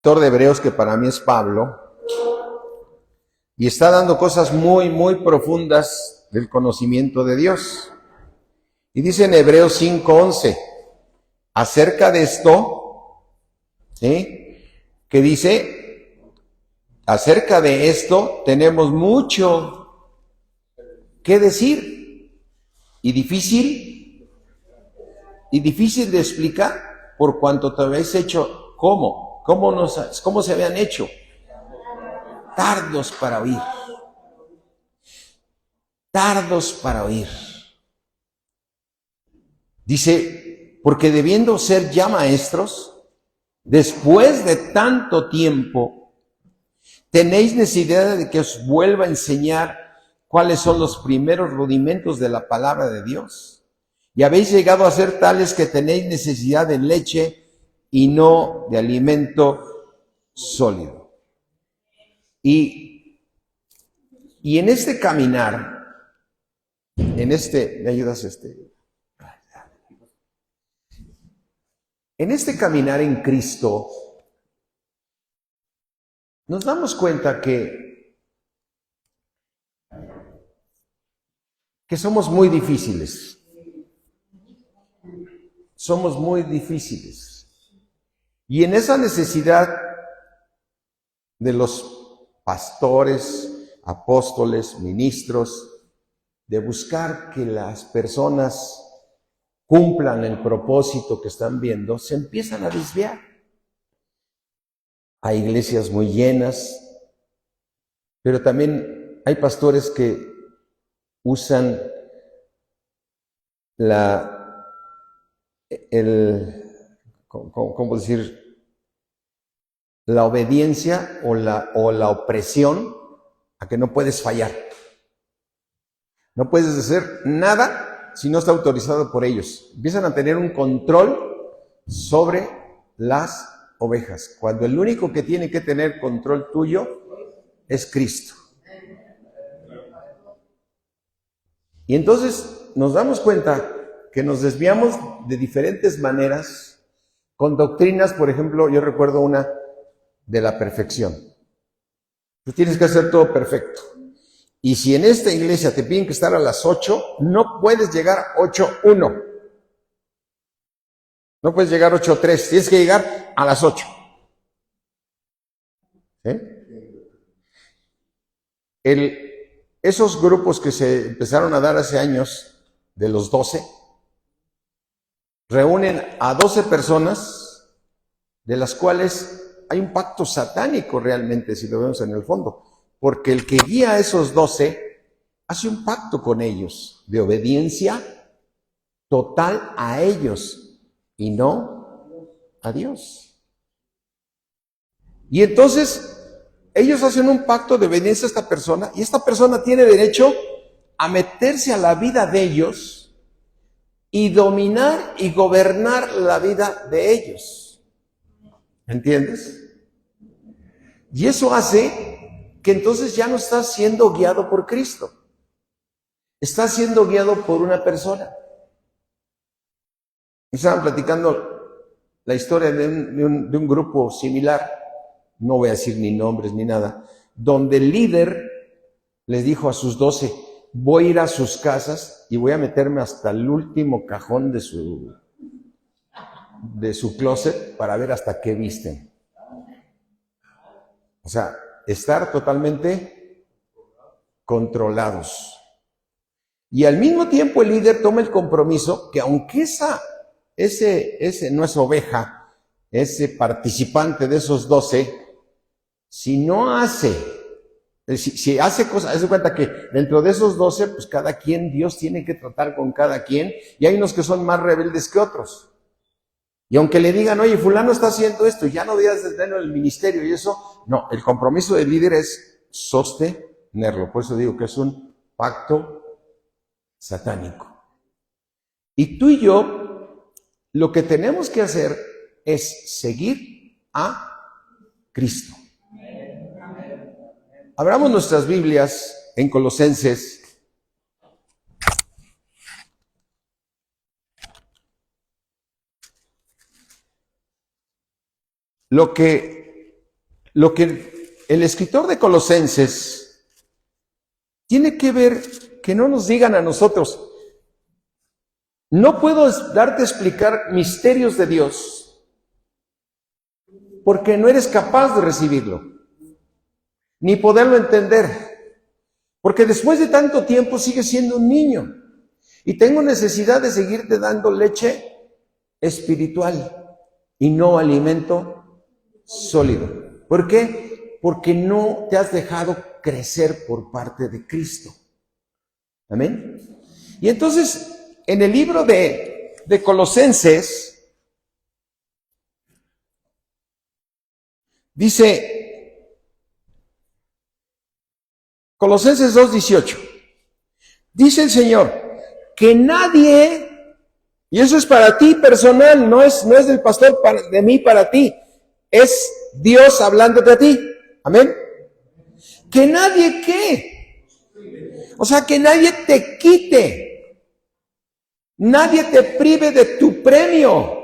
escritor de Hebreos, que para mí es Pablo, y está dando cosas muy, muy profundas del conocimiento de Dios. Y dice en Hebreos 5:11, acerca de esto, ¿sí?, que dice, acerca de esto tenemos mucho que decir y difícil de explicar, por cuanto te habéis hecho, ¿cómo se habían hecho? Tardos para oír. Tardos para oír. Dice, porque debiendo ser ya maestros, después de tanto tiempo, tenéis necesidad de que os vuelva a enseñar cuáles son los primeros rudimentos de la palabra de Dios. Y habéis llegado a ser tales que tenéis necesidad de leche y no de alimento sólido. Y en este caminar, ¿me ayudas En este caminar en Cristo, nos damos cuenta que somos muy difíciles. Somos muy difíciles. Y en esa necesidad de los pastores, apóstoles, ministros, de buscar que las personas cumplan el propósito que están viendo, se empiezan a desviar. Hay iglesias muy llenas, pero también hay pastores que usan ¿cómo decir? La obediencia o la opresión a que no puedes fallar. No puedes hacer nada si no está autorizado por ellos. Empiezan a tener un control sobre las ovejas, cuando el único que tiene que tener control tuyo es Cristo. Y entonces nos damos cuenta que nos desviamos de diferentes maneras, con doctrinas. Por ejemplo, yo recuerdo una de la perfección. Tú tienes que hacer todo perfecto. Y si en esta iglesia te piden que estar a las 8, no puedes llegar 8:1. No puedes llegar 8:3, tienes que llegar a las 8. ¿Sí? Esos grupos que se empezaron a dar hace años, de los 12, reúnen a 12 personas, de las cuales hay un pacto satánico realmente, si lo vemos en el fondo, porque el que guía a esos 12 hace un pacto con ellos de obediencia total a ellos y no a Dios. Y entonces ellos hacen un pacto de obediencia a esta persona, y esta persona tiene derecho a meterse a la vida de ellos y dominar y gobernar la vida de ellos. ¿Entiendes? Y eso hace que entonces ya no estás siendo guiado por Cristo. Estás siendo guiado por una persona. Estaban platicando la historia de un grupo similar, no voy a decir ni nombres ni nada, donde el líder les dijo a sus 12, voy a ir a sus casas y voy a meterme hasta el último cajón de su closet para ver hasta qué visten. O sea, estar totalmente controlados. Y al mismo tiempo el líder toma el compromiso que aunque ese no es oveja, ese participante de esos 12, si no hace, si hace cosas, haz de cuenta que dentro de esos 12, pues cada quien, Dios tiene que tratar con cada quien, y hay unos que son más rebeldes que otros. Y aunque le digan, oye, fulano está haciendo esto, y ya no debes de tenerlo en el ministerio y eso, no, el compromiso del líder es sostenerlo. Por eso digo que es un pacto satánico. Y tú y yo, lo que tenemos que hacer es seguir a Cristo. Abramos nuestras Biblias en Colosenses. Lo que lo que el escritor de Colosenses tiene que ver, que no nos digan a nosotros, no puedo darte a explicar misterios de Dios porque no eres capaz de recibirlo, ni poderlo entender, porque después de tanto tiempo sigues siendo un niño y tengo necesidad de seguirte dando leche espiritual y no alimento sólido. ¿Por qué? Porque no te has dejado crecer por parte de Cristo. Amén. Y entonces, en el libro de Colosenses, dice, Colosenses 2:18, dice el Señor, que nadie, y eso es para ti personal, no es del pastor de mí para ti, es Dios hablándote a ti, amén, que nadie, ¿qué? O sea, que nadie te quite, nadie te prive de tu premio.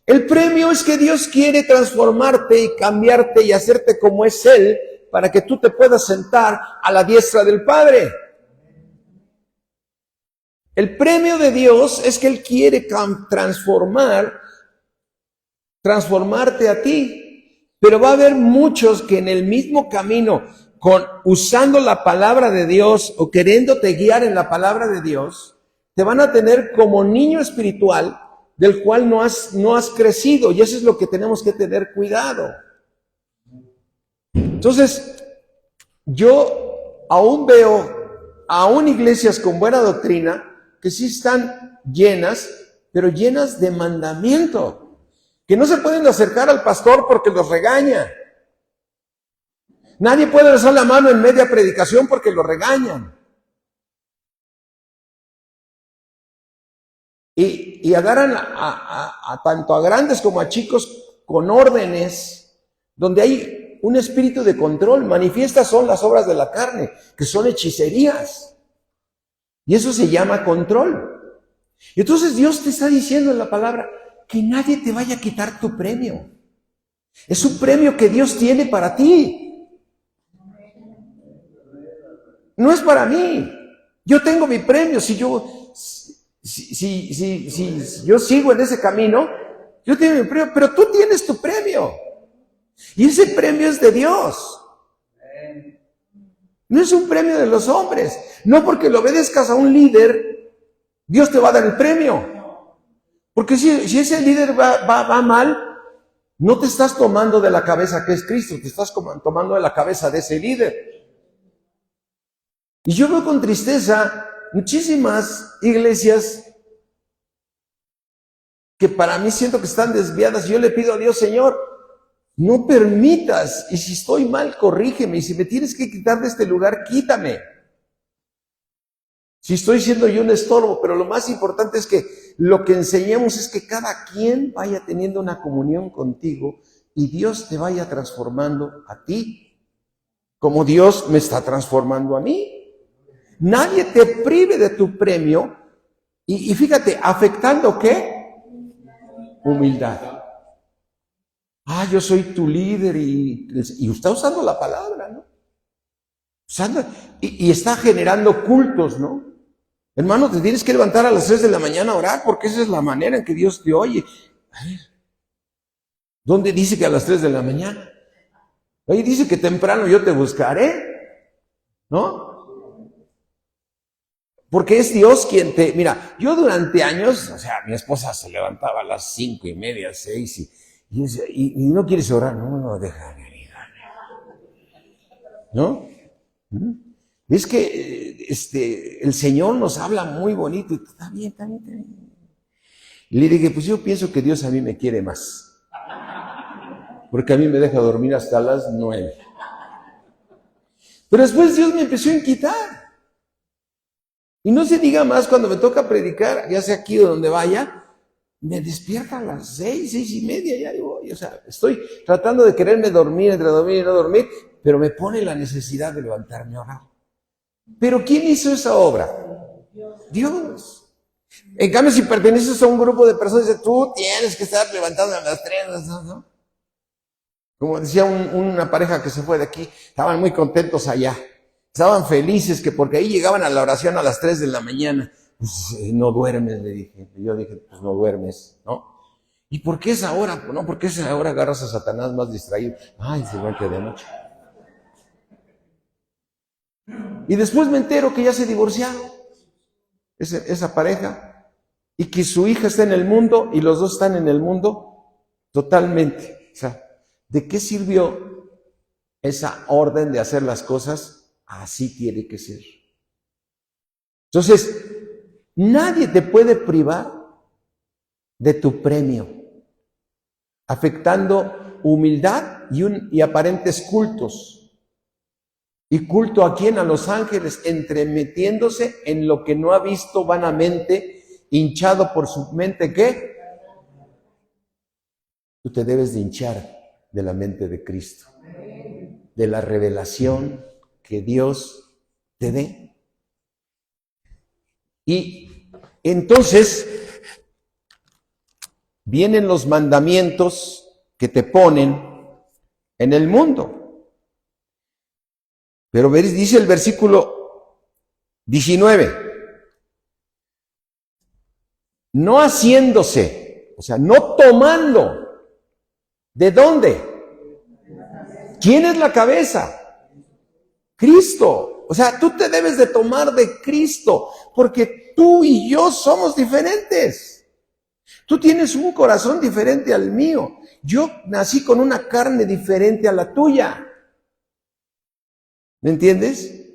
El premio es que Dios quiere transformarte y cambiarte y hacerte como es Él, para que tú te puedas sentar a la diestra del Padre. El premio de Dios es que Él quiere transformarte a ti. Pero va a haber muchos que en el mismo camino, usando la palabra de Dios o queriéndote guiar en la palabra de Dios, te van a tener como niño espiritual del cual no has crecido. Y eso es lo que tenemos que tener cuidado. Entonces, yo aún veo iglesias con buena doctrina que sí están llenas, pero llenas de mandamiento, que no se pueden acercar al pastor porque los regaña. Nadie puede alzar la mano en media predicación porque lo regañan. Y agarran tanto a grandes como a chicos con órdenes, donde hay un espíritu de control. Manifiestas son las obras de la carne, que son hechicerías. Y eso se llama control. Y entonces Dios te está diciendo en la palabra que nadie te vaya a quitar tu premio. Es un premio que Dios tiene para ti. No es para mí. Yo tengo mi premio. Si yo sigo en ese camino, yo tengo mi premio, pero tú tienes tu premio. Y ese premio es de Dios. No es un premio de los hombres. No porque lo obedezcas a un líder, Dios te va a dar el premio. Porque si ese líder va mal, no te estás tomando de la cabeza que es Cristo, te estás tomando de la cabeza de ese líder. Y yo veo con tristeza muchísimas iglesias que para mí siento que están desviadas. Yo le pido a Dios, Señor, no permitas, y si estoy mal, corrígeme, y si me tienes que quitar de este lugar, quítame. Si estoy siendo yo un estorbo, pero lo más importante es que lo que enseñemos es que cada quien vaya teniendo una comunión contigo y Dios te vaya transformando a ti, como Dios me está transformando a mí. Nadie te prive de tu premio, y fíjate, afectando ¿qué? Humildad. Yo soy tu líder y está usando la palabra, ¿no? Y está generando cultos, ¿no? Hermano, te tienes que levantar a las 3 de la mañana a orar porque esa es la manera en que Dios te oye. A ver, ¿dónde dice que a las 3 de la mañana? Ahí dice que temprano yo te buscaré, ¿no? Porque es Dios quien te... Mira, yo durante años, o sea, mi esposa se levantaba a las 5:30, 6 y no quieres orar, no, deja, ¿no? Es que el Señor nos habla muy bonito, y está bien. Y le dije, pues yo pienso que Dios a mí me quiere más, porque a mí me deja dormir hasta las 9. Pero después Dios me empezó a inquietar. Y no se diga más, cuando me toca predicar, ya sea aquí o donde vaya, me despierta a las 6:30, ya digo, o sea, estoy tratando de quererme dormir, entre dormir y no dormir, pero me pone la necesidad de levantarme a orar. ¿Pero quién hizo esa obra? Dios. En cambio, si perteneces a un grupo de personas, dice, tú tienes que estar levantando a las 3, ¿no? Como decía una pareja que se fue de aquí, estaban muy contentos allá. Estaban felices que porque ahí llegaban a la oración a las 3 de la mañana. Pues no duermes, le dije. Y yo dije, pues no duermes, ¿no? ¿Y por qué esa hora? No, porque esa hora agarras a Satanás más distraído. Ay, se igual que de noche. Y después me entero que ya se divorciaron, esa pareja, y que su hija está en el mundo y los dos están en el mundo totalmente. O sea, ¿de qué sirvió esa orden de hacer las cosas? Así tiene que ser. Entonces, nadie te puede privar de tu premio, afectando humildad y aparentes cultos. ¿Y culto a quién? A los ángeles, entremetiéndose en lo que no ha visto vanamente, hinchado por su mente, ¿qué? Tú te debes de hinchar de la mente de Cristo, de la revelación que Dios te dé. Y entonces vienen los mandamientos que te ponen en el mundo. Pero dice el versículo 19, no haciéndose, o sea, no tomando. ¿De dónde? ¿Quién es la cabeza? Cristo. O sea, tú te debes de tomar de Cristo, porque tú y yo somos diferentes. Tú tienes un corazón diferente al mío. Yo nací con una carne diferente a la tuya. ¿Me entiendes?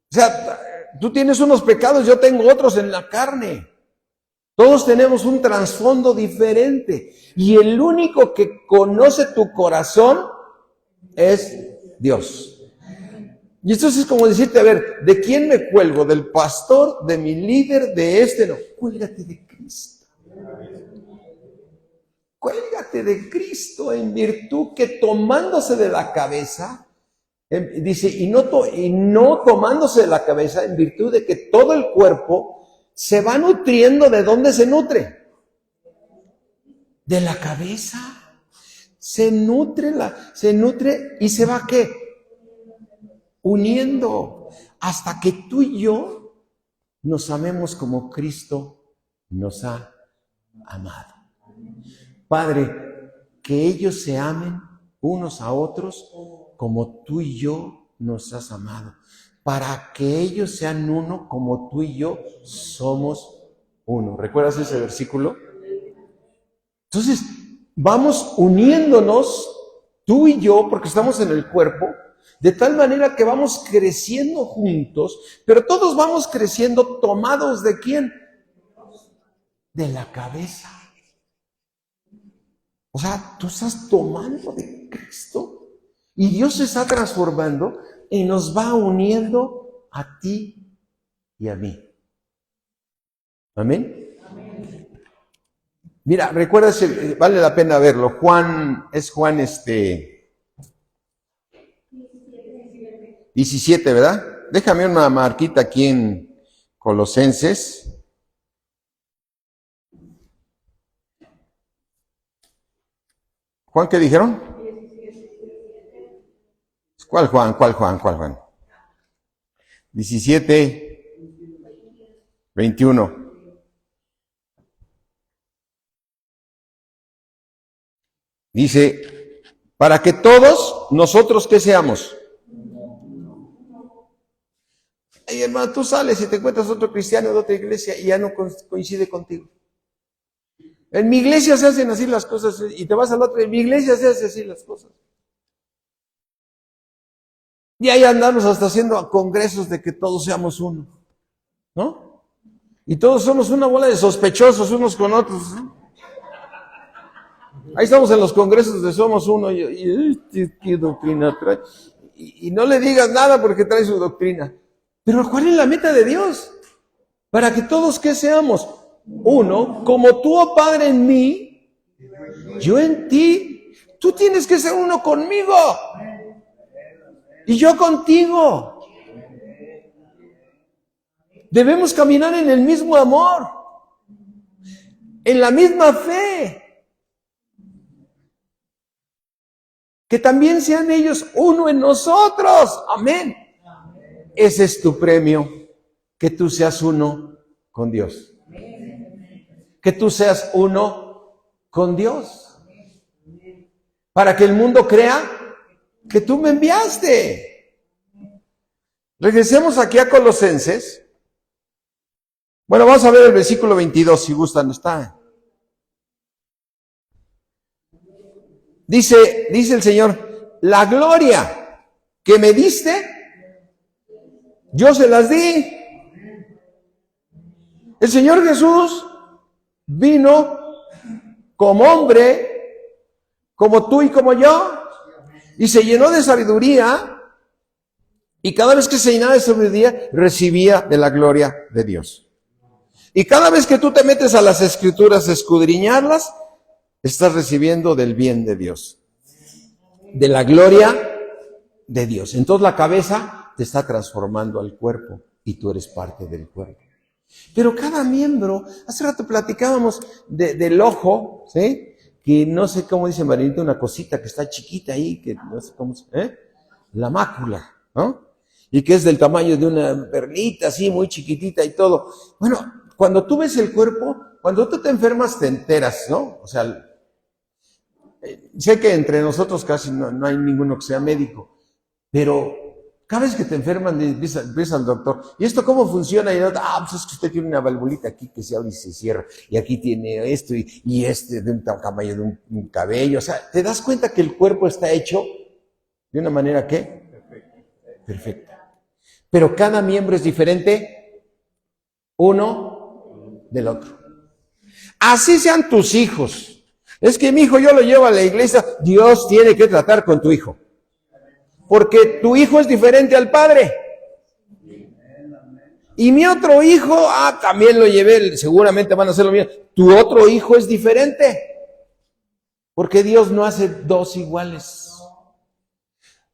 O sea, tú tienes unos pecados, yo tengo otros en la carne. Todos tenemos un trasfondo diferente. Y el único que conoce tu corazón es Dios. Y esto es como decirte, a ver, ¿de quién me cuelgo? ¿Del pastor? ¿De mi líder? ¿De este? No, cuélgate de Cristo. Cuélgate de Cristo en virtud que tomándose de la cabeza, dice, y no tomándose de la cabeza en virtud de que todo el cuerpo se va nutriendo. ¿De dónde se nutre? De la cabeza. Se nutre y se va ¿qué? Uniendo hasta que tú y yo nos amemos como Cristo nos ha amado. Padre, que ellos se amen unos a otros como tú y yo nos has amado, para que ellos sean uno como tú y yo somos uno. ¿Recuerdas ese versículo? Entonces, vamos uniéndonos, tú y yo, porque estamos en el cuerpo, de tal manera que vamos creciendo juntos, pero todos vamos creciendo tomados ¿de quién? De la cabeza. O sea, tú estás tomando de Cristo y Dios se está transformando y nos va uniendo a ti y a mí. ¿Amén? Mira, recuerda, vale la pena verlo. Juan 17, ¿verdad? Déjame una marquita aquí en Colosenses. ¿Juan qué dijeron? ¿Cuál Juan? 17, 21. Dice, para que todos nosotros, ¿qué seamos? Ay, hermano, tú sales y te encuentras otro cristiano de otra iglesia y ya no coincide contigo. En mi iglesia se hacen así las cosas y te vas a la otra, en mi iglesia se hacen así las cosas. Y ahí andamos hasta haciendo congresos de que todos seamos uno, ¿no? Y todos somos una bola de sospechosos unos con otros, ¿no? Ahí estamos en los congresos de Somos Uno y ¿qué doctrina trae? Y no le digas nada porque trae su doctrina. Pero ¿cuál es la meta de Dios? Para que todos ¿qué seamos? Uno, como tú, oh Padre, en mí, yo en ti. Tú tienes que ser uno conmigo y yo contigo. Debemos caminar en el mismo amor, en la misma fe. que también sean ellos uno en nosotros. Amén. Ese es tu premio, que tú seas uno con Dios. Que tú seas uno con Dios. Para que el mundo crea que tú me enviaste. Regresemos aquí a Colosenses. Bueno, vamos a ver el versículo 22, si gustan, está. Dice el Señor, la gloria que me diste, yo se las di. El Señor Jesús vino como hombre, como tú y como yo, y se llenó de sabiduría, y cada vez que se llenaba de sabiduría, recibía de la gloria de Dios. Y cada vez que tú te metes a las Escrituras a escudriñarlas, estás recibiendo del bien de Dios, de la gloria de Dios. Entonces la cabeza te está transformando al cuerpo y tú eres parte del cuerpo. Pero cada miembro, hace rato platicábamos del ojo, ¿sí? Que no sé cómo dice Marinita, una cosita que está chiquita ahí, que no sé cómo se, la mácula, ¿no? Y que es del tamaño de una perlita, así, muy chiquitita y todo. Bueno, cuando tú ves el cuerpo, cuando tú te enfermas te enteras, ¿no? O sea, sé que entre nosotros casi no hay ninguno que sea médico, pero cada vez que te enferman, empieza al doctor, ¿y esto cómo funciona? Y el otro, pues es que usted tiene una valvulita aquí que se abre y se cierra, y aquí tiene esto, y este de un tamaño de un cabello. O sea, te das cuenta que el cuerpo está hecho de una manera, ¿qué? Perfecta. Pero cada miembro es diferente uno del otro. Así sean tus hijos. Es que mi hijo yo lo llevo a la iglesia, Dios tiene que tratar con tu hijo. Porque tu hijo es diferente al padre. Y mi otro hijo, también lo llevé, seguramente van a hacer lo mismo. Tu otro hijo es diferente. Porque Dios no hace dos iguales.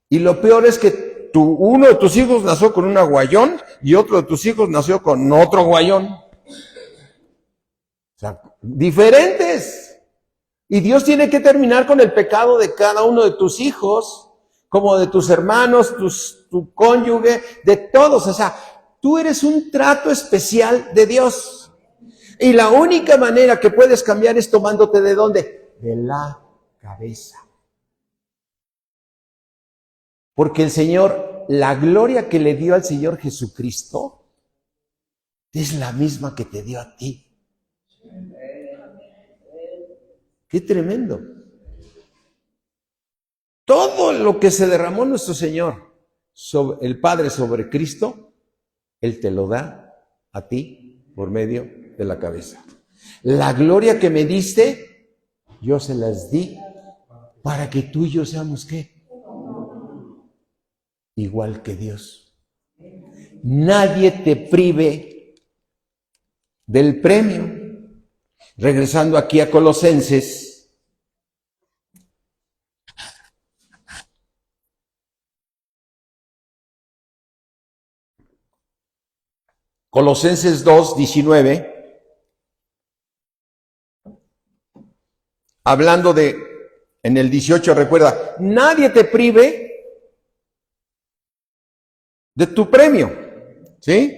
Y lo peor es que uno de tus hijos nació con un aguayón y otro de tus hijos nació con otro aguayón. O sea, diferentes. Y Dios tiene que terminar con el pecado de cada uno de tus hijos, como de tus hermanos, tu cónyuge, de todos. O sea, tú eres un trato especial de Dios. Y la única manera que puedes cambiar es tomándote ¿de dónde? De la cabeza. Porque el Señor, la gloria que le dio al Señor Jesucristo, es la misma que te dio a ti. ¡Qué tremendo! Todo lo que se derramó nuestro Señor, el Padre sobre Cristo, Él te lo da a ti por medio de la cabeza. La gloria que me diste, yo se las di para que tú y yo seamos, ¿qué? Igual que Dios. Nadie te prive del premio. Regresando aquí a Colosenses. Colosenses 2:19. Hablando en el 18, recuerda, nadie te prive de tu premio, ¿sí?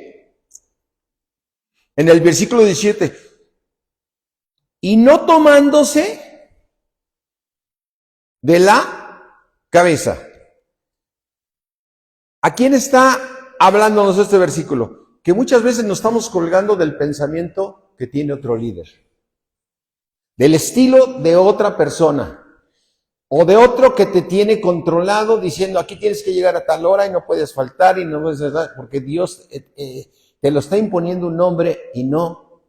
En el versículo 17, y no tomándose de la cabeza. ¿A quién está hablándonos este versículo? Que muchas veces nos estamos colgando del pensamiento que tiene otro líder, del estilo de otra persona, o de otro que te tiene controlado diciendo aquí tienes que llegar a tal hora y no puedes faltar y no puedes faltar, porque Dios te lo está imponiendo un hombre y no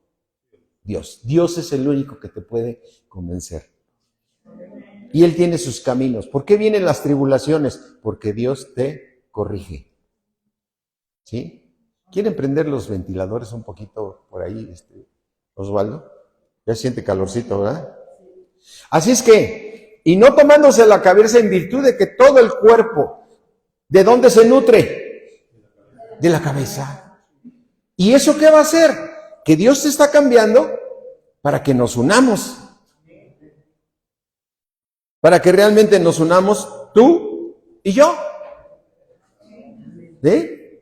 Dios. Dios es el único que te puede convencer. Y Él tiene sus caminos. ¿Por qué vienen las tribulaciones? Porque Dios te corrige. ¿Sí? ¿Quieren prender los ventiladores un poquito por ahí, Osvaldo? Ya siente calorcito, ¿verdad? Así es que, y no tomándose la cabeza en virtud de que todo el cuerpo, ¿de dónde se nutre? De la cabeza. ¿Y eso qué va a hacer? Que Dios te está cambiando para que nos unamos. Para que realmente nos unamos tú y yo. ¿Sí?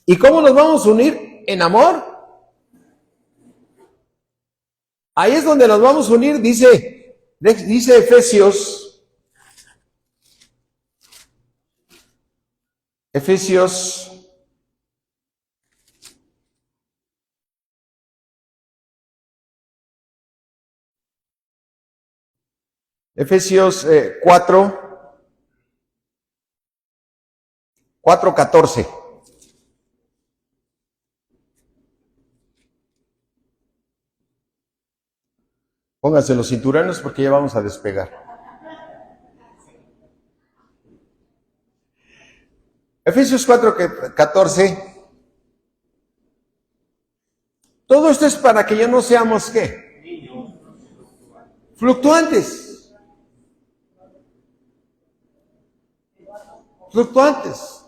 ¿Y cómo nos vamos a unir? En amor. Ahí es donde nos vamos a unir, dice Efesios 4:14. Pónganse los cinturones porque ya vamos a despegar. Efesios 4:14. Todo esto es para que ya no seamos, ¿qué? Fluctuantes. Fluctuantes.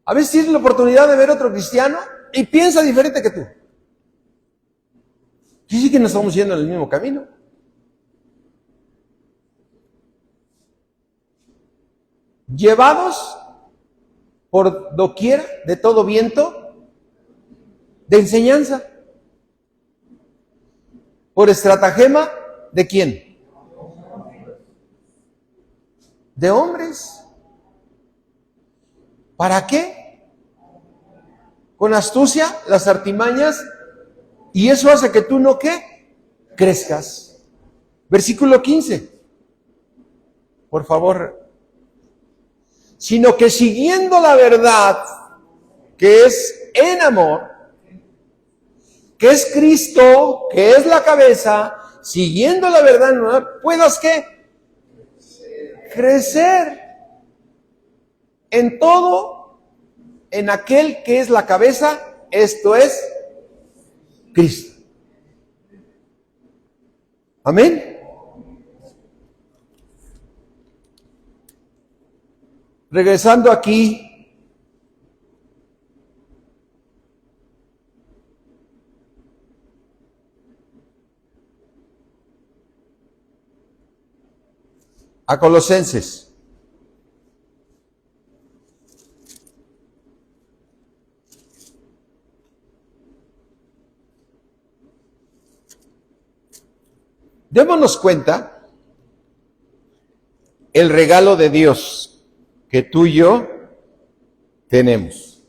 A veces tienes la oportunidad de ver otro cristiano y piensa diferente que tú. Sí que no estamos yendo en el mismo camino. Llevados por doquier de todo viento de enseñanza. Por estratagema ¿de quién? De hombres. ¿Para qué? Con astucia, las artimañas, y eso hace que tú no, ¿qué? Crezcas. Versículo 15. Por favor. Sino que siguiendo la verdad, que es en amor, que es Cristo, que es la cabeza, siguiendo la verdad en amor, puedas, ¿qué? Crecer en todo, en aquel que es la cabeza, esto es Cristo. Amén. Regresando aquí a Colosenses. Démonos cuenta el regalo de Dios que tú y yo tenemos.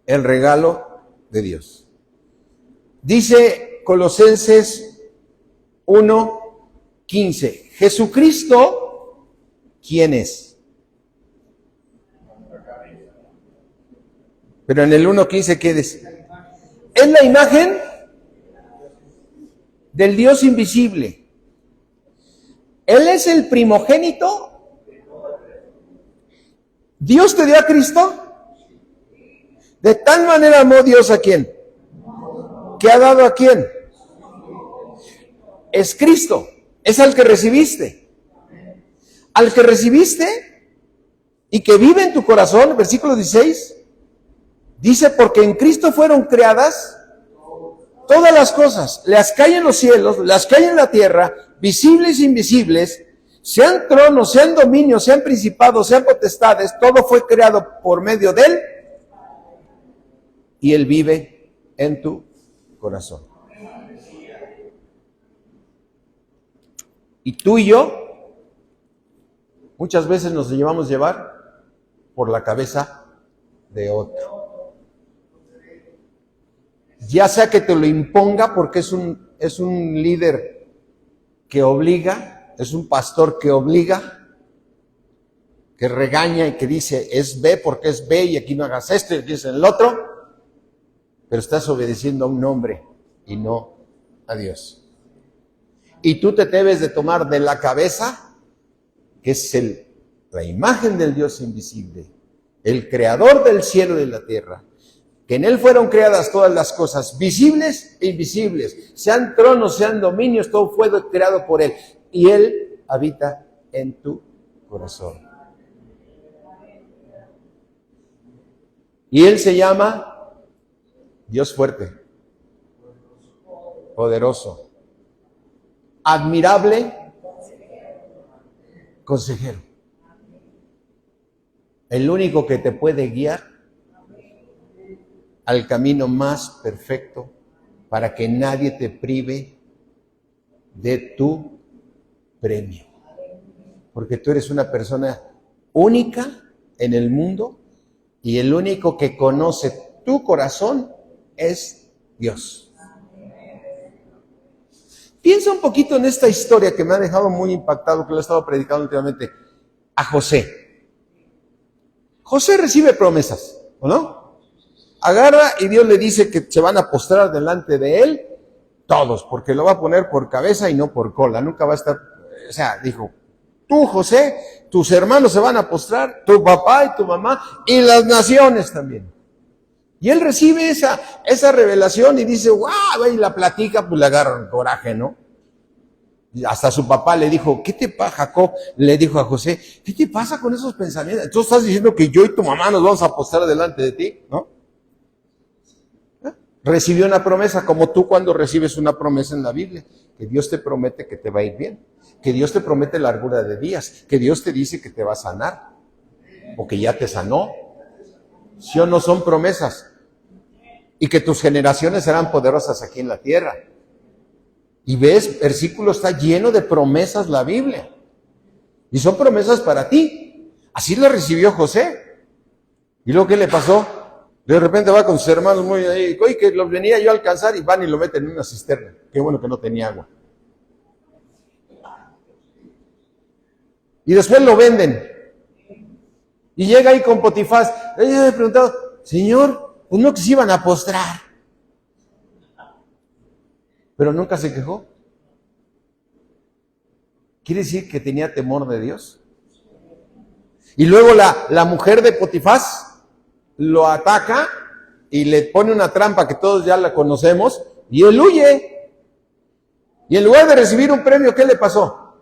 El regalo de Dios. Dice Colosenses 1:15. Jesucristo, ¿quién es? Pero en el 1:15, ¿qué dice? Es la imagen del Dios invisible. Él es el primogénito. Dios te dio a Cristo. De tal manera amó Dios a quién. ¿Qué ha dado a quién? Es Cristo. Es al que recibiste. Al que recibiste y que vive en tu corazón, versículo 16, dice, porque en Cristo fueron creadas todas las cosas, las que hay en los cielos, las que hay en la tierra, visibles e invisibles, sean tronos, sean dominios, sean principados, sean potestades, todo fue creado por medio de Él y Él vive en tu corazón. Y tú y yo muchas veces nos llevamos llevar por la cabeza de otro. Ya sea que te lo imponga porque es un líder que obliga, es un pastor que obliga, que regaña y que dice es B porque es B y aquí no hagas esto y aquí es el otro, pero estás obedeciendo a un hombre y no a Dios. Y tú te debes de tomar de la cabeza, que es la imagen del Dios invisible, el creador del cielo y de la tierra, que en Él fueron creadas todas las cosas, visibles e invisibles, sean tronos, sean dominios, todo fue creado por Él. Y Él habita en tu corazón. Y Él se llama Dios fuerte, poderoso, admirable, consejero. El único que te puede guiar al camino más perfecto para que nadie te prive de tu premio. Porque tú eres una persona única en el mundo y el único que conoce tu corazón es Dios. Piensa un poquito en esta historia que me ha dejado muy impactado, que lo he estado predicando últimamente, a José. José recibe promesas, ¿o no? Agarra y Dios le dice que se van a postrar delante de él todos, porque lo va a poner por cabeza y no por cola. Nunca va a estar, o sea, dijo, tú, José, tus hermanos se van a postrar, tu papá y tu mamá, y las naciones también. Y él recibe esa revelación y dice, ¡guau! Y la platica, pues le agarran coraje, ¿no? Y hasta su papá le dijo, ¿qué te pasa, Jacob? Le dijo a José, ¿qué te pasa con esos pensamientos? ¿Tú estás diciendo que yo y tu mamá nos vamos a postrar delante de ti? ¿No? Recibió una promesa, como tú cuando recibes una promesa en la Biblia, que Dios te promete que te va a ir bien, que Dios te promete largura de días, que Dios te dice que te va a sanar, o que ya te sanó. ¿Sí o no son promesas? Y que tus generaciones serán poderosas aquí en la tierra. Y ves, versículo está lleno de promesas la Biblia. Y son promesas para ti. Así la recibió José. ¿Y luego qué le pasó? De repente va con sus hermanos muy ahí, oye, que los venía yo a alcanzar y van y lo meten en una cisterna. Qué bueno que no tenía agua. Y después lo venden. Y llega ahí con Potifás. Ella me ha preguntado, Señor, pues no que se iban a postrar. Pero nunca se quejó. ¿Quiere decir que tenía temor de Dios? Y luego la mujer de Potifás lo ataca y le pone una trampa que todos ya la conocemos y él huye. Y en lugar de recibir un premio, ¿qué le pasó?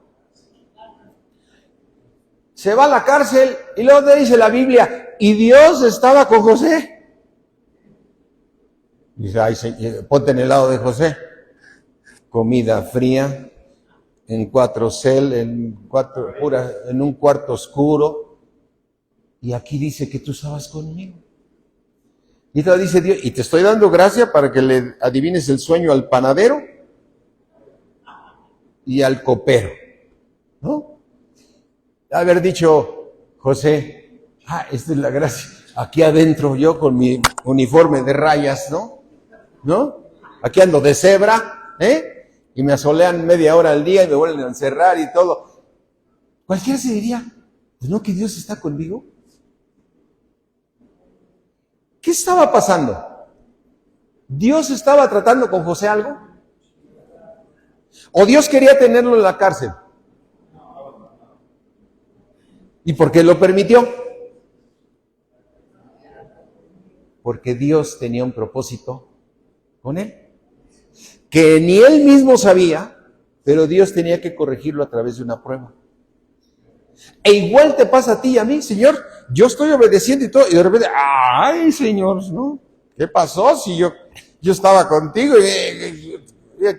Se va a la cárcel y luego te dice la Biblia, y Dios estaba con José. Dice, ay, ponte en el lado de José. Comida fría, en 4 cel, en un cuarto oscuro. Y aquí dice que tú estabas conmigo. Y te dice Dios, y te estoy dando gracia para que le adivines el sueño al panadero y al copero, ¿no? Haber dicho, José, esta es la gracia, aquí adentro yo con mi uniforme de rayas, ¿no? Aquí ando de cebra, y me asolean media hora al día y me vuelven a encerrar y todo. Cualquiera se diría, ¿no que Dios está conmigo? ¿Qué estaba pasando? ¿Dios estaba tratando con José algo? ¿O Dios quería tenerlo en la cárcel? ¿Y por qué lo permitió? Porque Dios tenía un propósito con él, que ni él mismo sabía, pero Dios tenía que corregirlo a través de una prueba. E igual te pasa a ti y a mí, Señor, yo estoy obedeciendo y todo, y de repente, ay, Señor, ¿no? ¿Qué pasó si yo estaba contigo?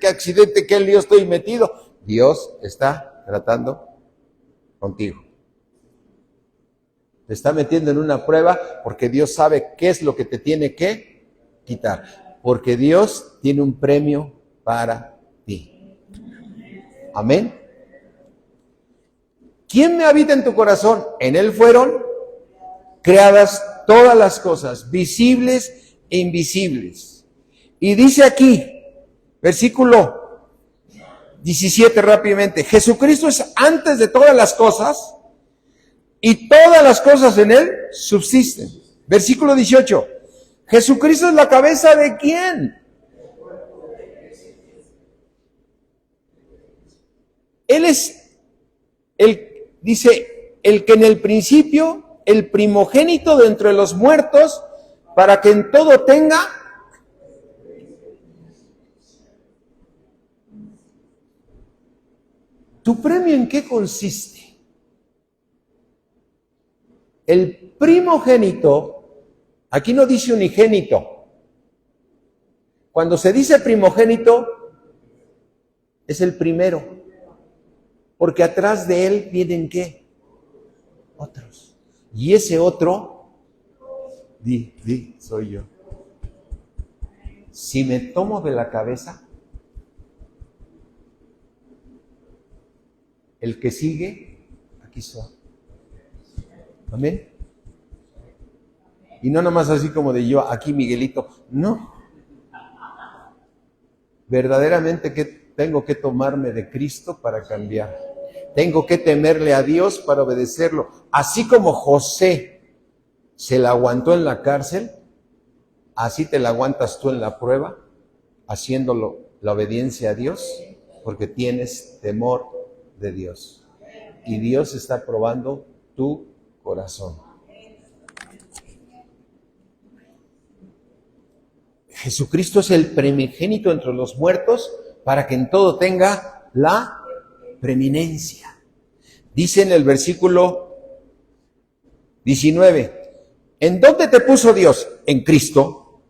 ¿Qué accidente, qué lío estoy metido? Dios está tratando contigo. Te está metiendo en una prueba porque Dios sabe qué es lo que te tiene que quitar. Porque Dios tiene un premio para ti. Amén. ¿Quién me habita en tu corazón? En Él fueron creadas todas las cosas, visibles e invisibles. Y dice aquí, versículo 17 rápidamente, Jesucristo es antes de todas las cosas y todas las cosas en Él subsisten. Versículo 18, Jesucristo es la cabeza ¿de quién? Él es dice, el que en el principio, el primogénito de entre los muertos, para que en todo tenga. ¿Tu premio en qué consiste? El primogénito, aquí no dice unigénito. Cuando se dice primogénito, es el primero. porque atrás de él vienen ¿qué? Otros. Y ese otro, soy yo. Si me tomo de la cabeza, el que sigue, aquí soy. Amén. Y no nomás así como de yo, aquí Miguelito. No. Verdaderamente que tengo que tomarme de Cristo para cambiar. Tengo que temerle a Dios para obedecerlo. Así como José se la aguantó en la cárcel, así te la aguantas tú en la prueba, haciéndolo la obediencia a Dios, porque tienes temor de Dios. Y Dios está probando tu corazón. Jesucristo es el primogénito entre los muertos para que en todo tenga la preeminencia. Dice en el versículo 19, ¿en dónde te puso Dios? En Cristo.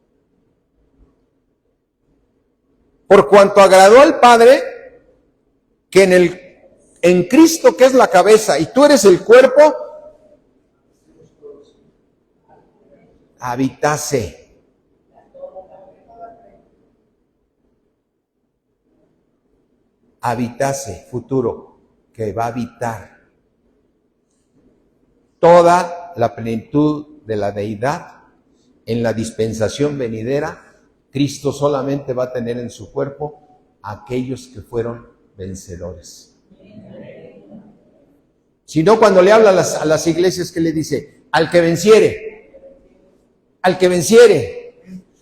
Por cuanto agradó al Padre que en Cristo, que es la cabeza, y tú eres el cuerpo, habitase. Habitase, futuro, que va a habitar toda la plenitud de la deidad en la dispensación venidera. Cristo solamente va a tener en su cuerpo a aquellos que fueron vencedores. Si no, cuando le habla a las iglesias, ¿qué le dice? Al que venciere,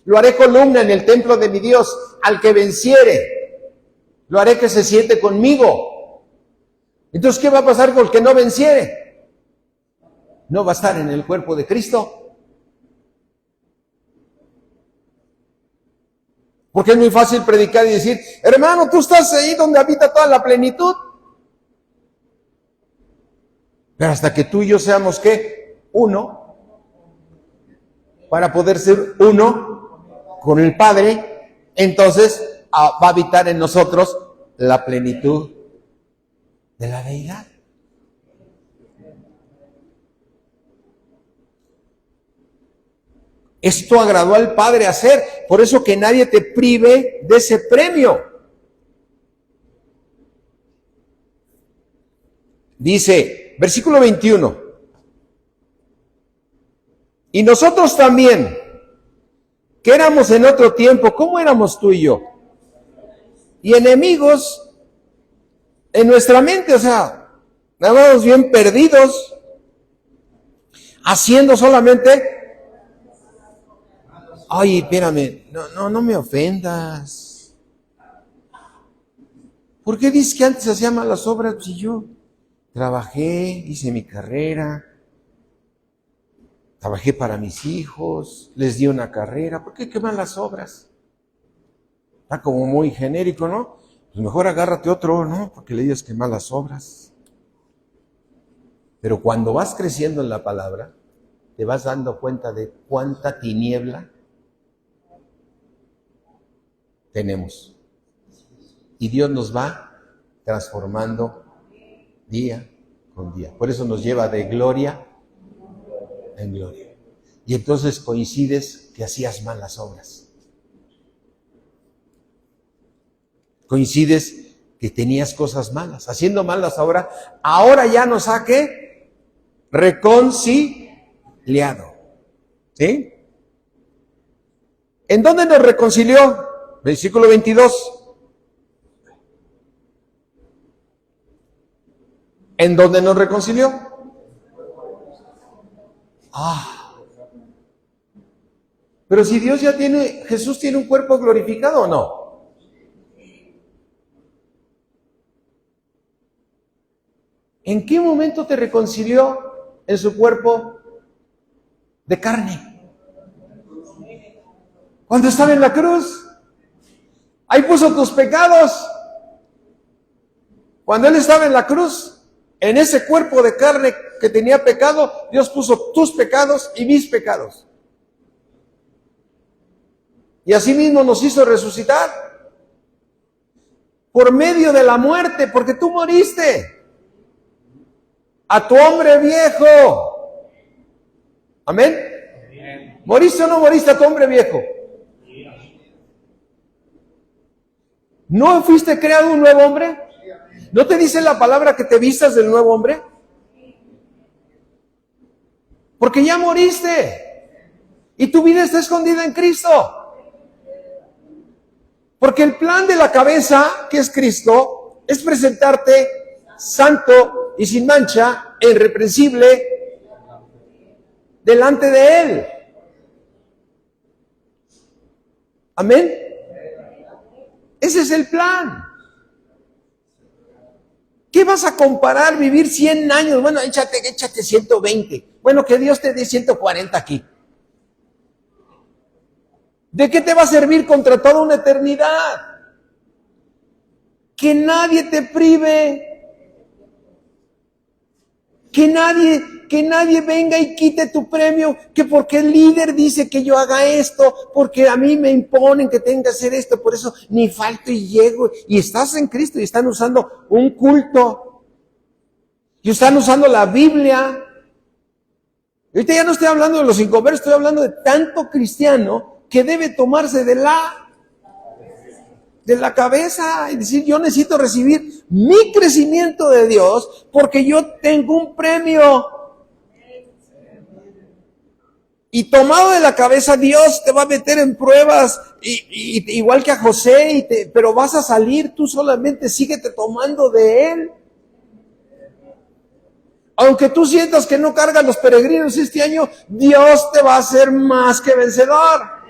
lo haré columna en el templo de mi Dios, al que venciere, lo haré que se siente conmigo. Entonces, ¿qué va a pasar con el que no venciere? No va a estar en el cuerpo de Cristo. Porque es muy fácil predicar y decir, hermano, tú estás ahí donde habita toda la plenitud. Pero hasta que tú y yo seamos, ¿qué? Uno, para poder ser uno con el Padre, entonces va a habitar en nosotros la plenitud de la deidad. Esto agradó al Padre hacer, por eso que nadie te prive de ese premio. Dice, versículo 21, y nosotros también, que éramos en otro tiempo, ¿cómo éramos tú y yo? Y enemigos en nuestra mente, o sea, estábamos bien perdidos, haciendo solamente, ay, espérame, no me ofendas. ¿Por qué dices que antes hacía malas obras? Pues yo trabajé, hice mi carrera, trabajé para mis hijos, les di una carrera. ¿Por qué malas obras? Está como muy genérico, ¿no? Pues mejor agárrate otro, ¿no? Porque le digas que malas obras. Pero cuando vas creciendo en la palabra, te vas dando cuenta de cuánta tiniebla tenemos. Y Dios nos va transformando día con día. Por eso nos lleva de gloria en gloria. Y entonces coincides que hacías malas obras. Coincides que tenías cosas malas, haciendo malas obras. Ahora ya nos ha ¿qué? Reconciliado. ¿Sí? ¿En dónde nos reconcilió? Versículo 22. ¿En dónde nos reconcilió? Pero si Dios ya tiene, Jesús tiene un cuerpo glorificado o no. ¿En qué momento te reconcilió en su cuerpo de carne? Cuando estaba en la cruz. Ahí puso tus pecados. Cuando Él estaba en la cruz, en ese cuerpo de carne que tenía pecado, Dios puso tus pecados y mis pecados. Y así mismo nos hizo resucitar. Por medio de la muerte, porque tú moriste. a tu hombre viejo. Amén. ¿Moriste o no moriste a tu hombre viejo? ¿No fuiste creado un nuevo hombre? ¿No te dice la palabra que te vistas del nuevo hombre? Porque ya moriste y tu vida está escondida en Cristo. Porque el plan de la cabeza, que es Cristo, es presentarte santo y sin mancha, e irreprensible, delante de Él. Amén. Ese es el plan. ¿Qué vas a comparar vivir 100 años? Bueno, échate 120. Bueno, que Dios te dé 140 aquí. ¿De qué te va a servir contra toda una eternidad? Que nadie te prive. Que nadie venga y quite tu premio, que porque el líder dice que yo haga esto, porque a mí me imponen que tenga que hacer esto, por eso ni falto y llego. Y estás en Cristo y están usando un culto. Y están usando la Biblia. Y ahorita ya no estoy hablando de los inconversos, estoy hablando de tanto cristiano que debe tomarse de la cabeza y decir, yo necesito recibir mi crecimiento de Dios porque yo tengo un premio. Y tomado de la cabeza, Dios te va a meter en pruebas, igual que a José, pero vas a salir, tú solamente síguete tomando de Él. Aunque tú sientas que no cargas los peregrinos este año, Dios te va a hacer más que vencedor.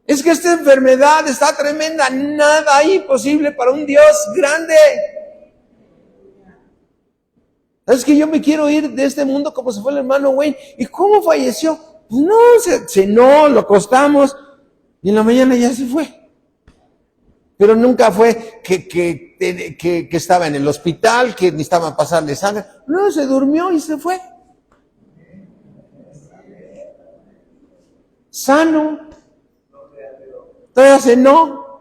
Es que esta enfermedad está tremenda, nada hay imposible para un Dios grande. Es que yo me quiero ir de este mundo como se fue el hermano Wayne. ¿Y cómo falleció? Pues no, lo acostamos y en la mañana ya se fue. Pero nunca fue que estaba en el hospital, que necesitaban pasarle sangre. No, se durmió y se fue. Sano. Todavía cenó.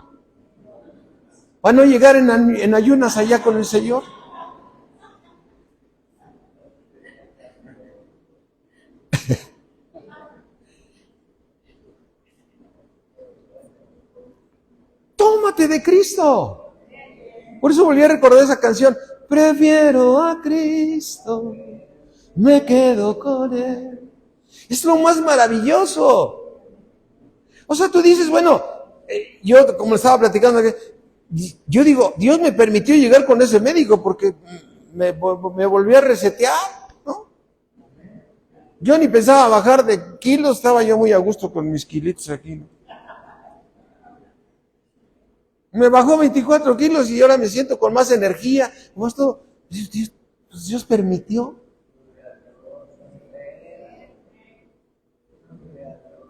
Para no llegar en ayunas allá con el Señor. Tómate de Cristo. Por eso volví a recordar esa canción. Prefiero a Cristo, me quedo con Él. Es lo más maravilloso. O sea, tú dices, bueno, yo como estaba platicando, yo digo, Dios me permitió llegar con ese médico porque me volví a resetear, ¿no? Yo ni pensaba bajar de kilos, estaba yo muy a gusto con mis kilitos aquí, ¿no? Me bajó 24 kilos y ahora me siento con más energía. Más todo. Dios permitió.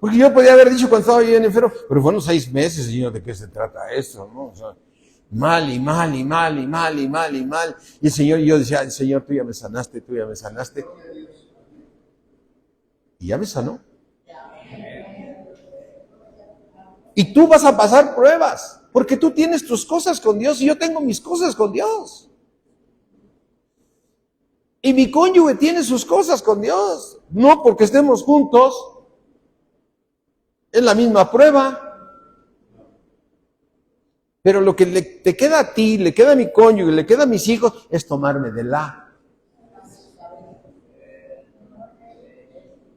Porque yo podía haber dicho cuando estaba yo en enfermo, pero fueron 6 meses, Señor, ¿de qué se trata esto? ¿No? O sea, mal. Y el Señor, y yo decía, Señor, tú ya me sanaste. Y ya me sanó. Y tú vas a pasar pruebas. Porque tú tienes tus cosas con Dios y yo tengo mis cosas con Dios. Y mi cónyuge tiene sus cosas con Dios. No porque estemos juntos, es la misma prueba. Pero lo que te queda a ti, le queda a mi cónyuge, le queda a mis hijos, es tomarme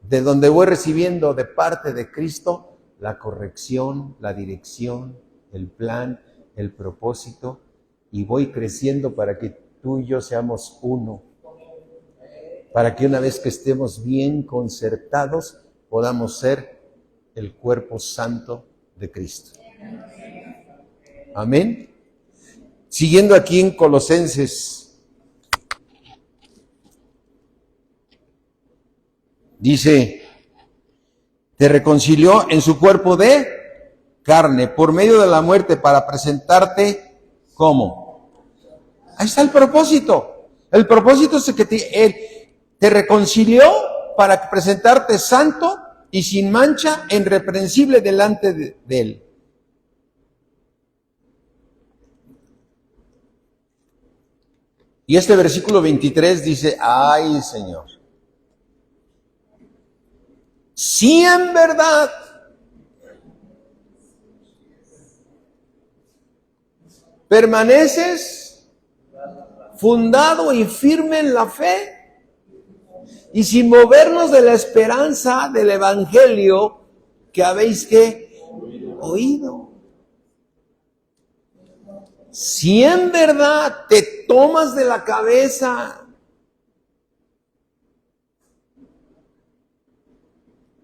de donde voy recibiendo de parte de Cristo la corrección, la dirección, el plan, el propósito, y voy creciendo para que tú y yo seamos uno, para que una vez que estemos bien concertados, podamos ser el cuerpo santo de Cristo. Amén. Siguiendo aquí en Colosenses, dice, te reconcilió en su cuerpo de carne, por medio de la muerte, para presentarte ¿cómo? Ahí está el propósito. El propósito es que Él te reconcilió para presentarte santo y sin mancha, irreprensible delante de Él. Y este versículo 23 dice, ay Señor, si en verdad permaneces fundado y firme en la fe y sin movernos de la esperanza del evangelio que habéis ¿qué? Oído. Si en verdad te tomas de la cabeza.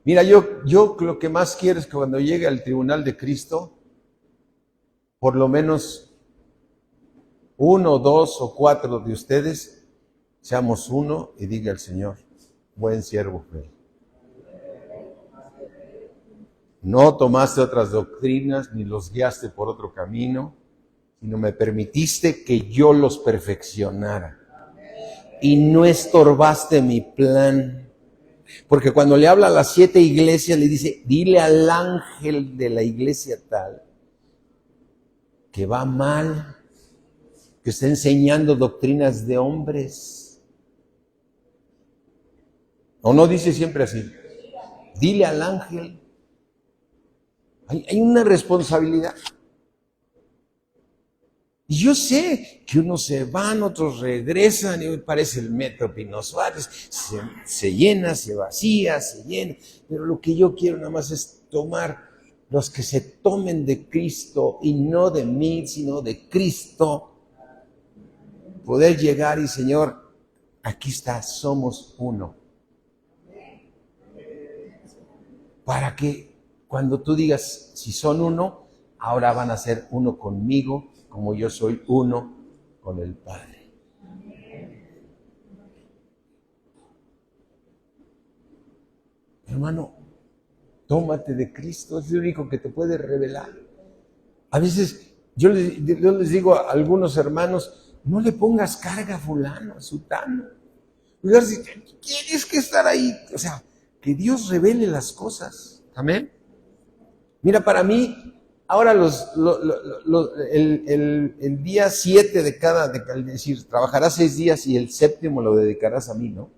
Mira, yo lo que más quiero es que cuando llegue al tribunal de Cristo, por lo menos 1, 2 o 4 de ustedes seamos uno y diga el Señor, buen siervo fiel. No tomaste otras doctrinas ni los guiaste por otro camino, sino me permitiste que yo los perfeccionara. Y no estorbaste mi plan. Porque cuando le habla a las 7 iglesias, le dice, dile al ángel de la iglesia tal, que va mal, que está enseñando doctrinas de hombres. ¿O no dice siempre así? Dile al ángel. Hay una responsabilidad. Y yo sé que unos se van, otros regresan, y parece el metro Pino Suárez, se llena, se vacía, se llena. Pero lo que yo quiero nada más es tomar los que se tomen de Cristo y no de mí, sino de Cristo. Poder llegar y Señor, aquí está, somos uno. Para que cuando tú digas, si son uno, ahora van a ser uno conmigo, como yo soy uno con el Padre. Hermano, tómate de Cristo, es el único que te puede revelar. A veces yo les digo a algunos hermanos, no le pongas carga a fulano, a sutano. Tienes que estar ahí, o sea, que Dios revele las cosas. Amén. Mira, para mí, ahora el día 7 de es decir, trabajarás 6 días y el 7º lo dedicarás a mí, ¿no?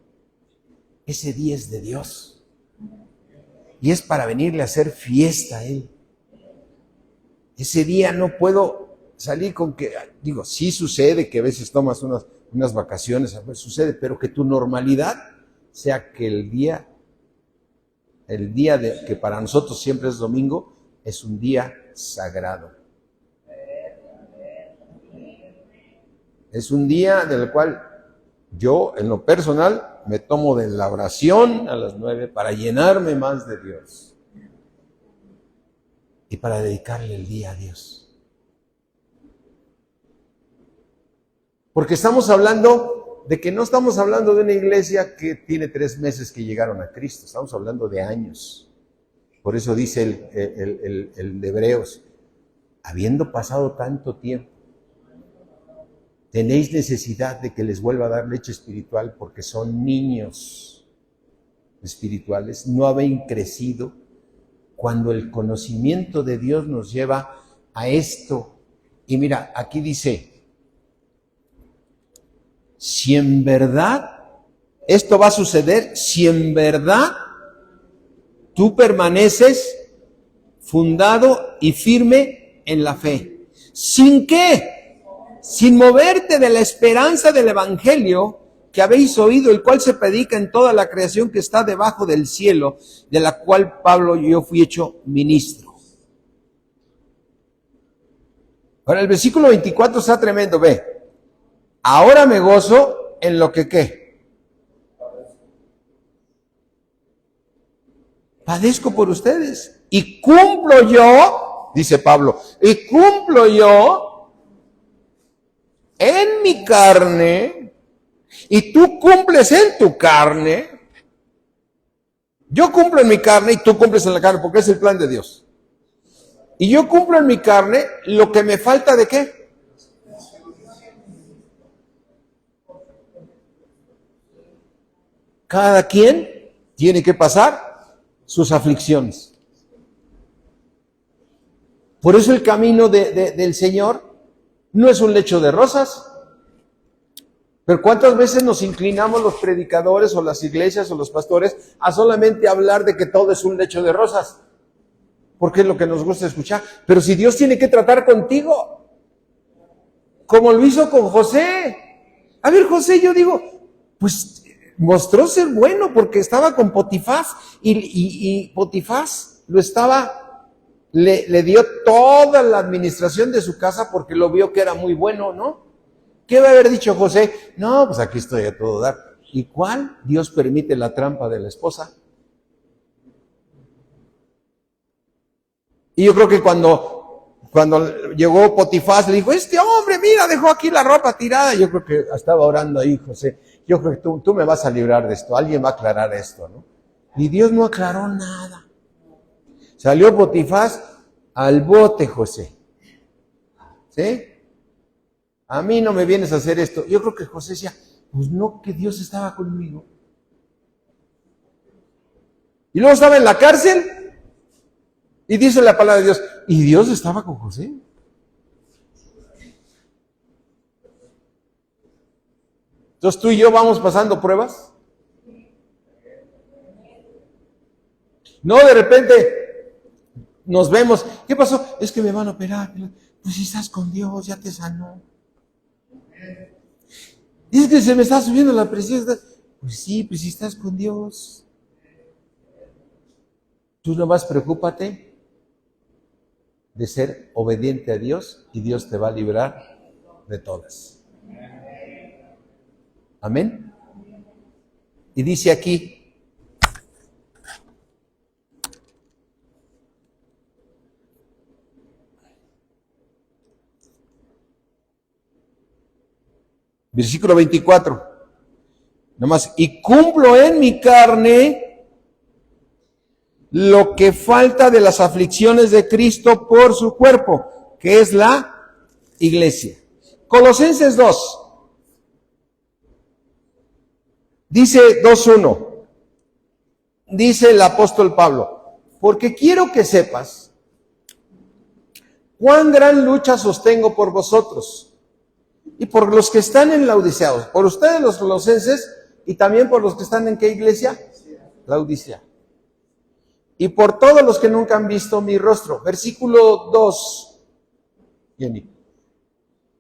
Ese día es de Dios. Y es para venirle a hacer fiesta a Él. Ese día no puedo salir con que, digo, sí sucede que a veces tomas unas vacaciones, a veces sucede, pero que tu normalidad sea que el día que para nosotros siempre es domingo, es un día sagrado. Es un día del cual yo, en lo personal, me tomo de la oración a las 9 para llenarme más de Dios y para dedicarle el día a Dios. Porque estamos hablando de que no estamos hablando de una iglesia que tiene 3 meses que llegaron a Cristo, estamos hablando de años. Por eso dice el de Hebreos, habiendo pasado tanto tiempo, tenéis necesidad de que les vuelva a dar leche espiritual porque son niños espirituales, no habéis crecido cuando el conocimiento de Dios nos lleva a esto. Y mira, aquí dice, si en verdad esto va a suceder, si en verdad tú permaneces fundado y firme en la fe. ¿Sin qué? Sin moverte de la esperanza del evangelio que habéis oído, el cual se predica en toda la creación que está debajo del cielo, de la cual Pablo y yo fui hecho ministro. Ahora el versículo 24 está tremendo, ve. Ahora me gozo en lo que ¿qué? Padezco por ustedes y cumplo yo, dice Pablo, y cumplo yo en mi carne y tú cumples en tu carne. Yo cumplo en mi carne y tú cumples en la carne porque es el plan de Dios. Y yo cumplo en mi carne lo que me falta de ¿qué? Cada quien tiene que pasar sus aflicciones. Por eso el camino del Señor no es un lecho de rosas. Pero ¿cuántas veces nos inclinamos los predicadores o las iglesias o los pastores a solamente hablar de que todo es un lecho de rosas? Porque es lo que nos gusta escuchar. Pero si Dios tiene que tratar contigo, como lo hizo con José. A ver, José, yo digo, pues mostró ser bueno porque estaba con Potifás y Potifás le dio toda la administración de su casa porque lo vio que era muy bueno, ¿no? ¿Qué va a haber dicho José? No, pues aquí estoy a todo dar. ¿Y cuál? Dios permite la trampa de la esposa. Y yo creo que cuando llegó Potifás, le dijo, este hombre, mira, dejó aquí la ropa tirada. Yo creo que estaba orando ahí, José. Yo creo que tú me vas a librar de esto. Alguien va a aclarar esto, ¿no? Y Dios no aclaró nada. Salió Potifás al bote, José. ¿Sí? A mí no me vienes a hacer esto. Yo creo que José decía, pues no, que Dios estaba conmigo. Y luego estaba en la cárcel y dice la palabra de Dios, y Dios estaba con José. Entonces tú y yo vamos pasando pruebas. No, de repente nos vemos, ¿qué pasó? Es que me van a operar. Pues si estás con Dios, ya te sanó. Dice que se me está subiendo la presión. Pues sí, pues si estás con Dios. Tú nomás preocúpate de ser obediente a Dios y Dios te va a librar de todas. Amén. Y dice aquí, versículo 24, nomás, y cumplo en mi carne lo que falta de las aflicciones de Cristo por su cuerpo, que es la iglesia. Colosenses 2, dice 2:1, dice el apóstol Pablo, porque quiero que sepas cuán gran lucha sostengo por vosotros y por los que están en Laodicea, por ustedes los colosenses y también por los que están en ¿qué iglesia? Laodicea. Y por todos los que nunca han visto mi rostro. Versículo 2. Jenny.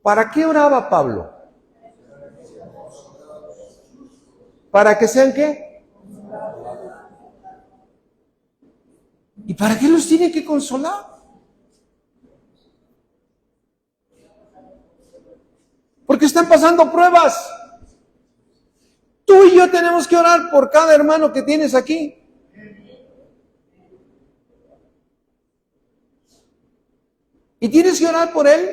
¿Para qué oraba Pablo? ¿Para que sean qué? ¿Y para qué los tiene que consolar? Porque están pasando pruebas. Tú y yo tenemos que orar por cada hermano que tienes aquí. Y tienes que orar por él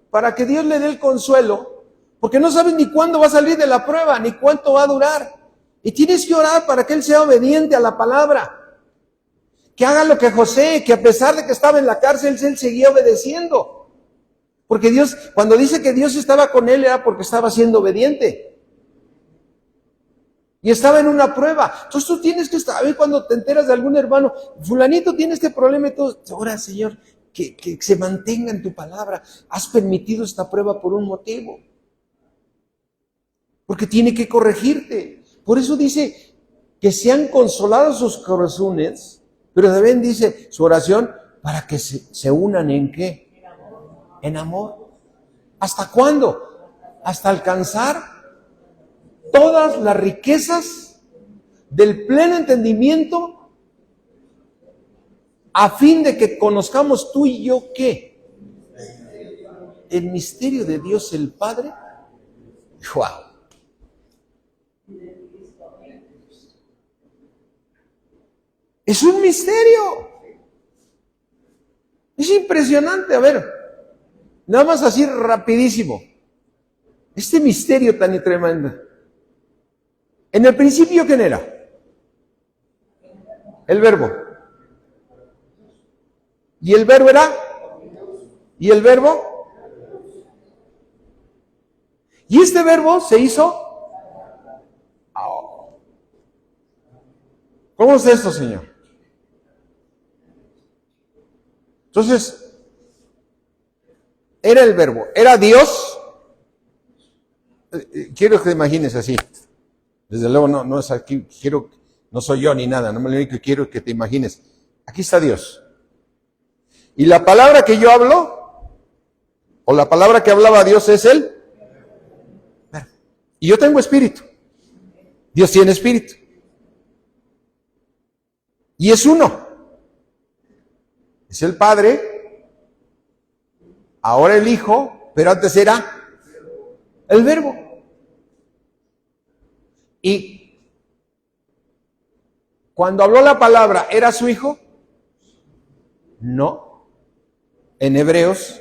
para que Dios le dé el consuelo, porque no sabes ni cuándo va a salir de la prueba, ni cuánto va a durar. Y tienes que orar para que él sea obediente a la palabra, que haga lo que José, que a pesar de que estaba en la cárcel, él seguía obedeciendo. Porque Dios, cuando dice que Dios estaba con él, era porque estaba siendo obediente. Y estaba en una prueba. Entonces tú tienes que estar, a ver, cuando te enteras de algún hermano, fulanito tiene este problema y todo, ora, Señor, que se mantenga en tu palabra. Has permitido esta prueba por un motivo. Porque tiene que corregirte. Por eso dice que sean consolados sus corazones, pero también dice su oración para que se unan en ¿qué? En amor. ¿Hasta cuándo? Hasta alcanzar todas las riquezas del pleno entendimiento, a fin de que conozcamos tú y yo ¿qué? El misterio de Dios el Padre. ¡Wow! Es un misterio. Es impresionante. A ver, nada más así rapidísimo. Este misterio tan tremendo. En el principio, ¿quién era? El verbo. ¿Y el verbo era? ¿Y el verbo? ¿Y este verbo se hizo? ¿Cómo es esto, Señor? Entonces, era el verbo, era Dios, quiero que te imagines así. Desde luego no es aquí, no soy yo ni nada, no me lo único que quiero que te imagines. Aquí está Dios. Y la palabra que yo hablo, o la palabra que hablaba Dios es Él. Y yo tengo espíritu. Dios tiene espíritu. Y es uno. Es el Padre, ahora el Hijo, pero antes era el Verbo. Y cuando habló la palabra, ¿era su Hijo? No. En Hebreos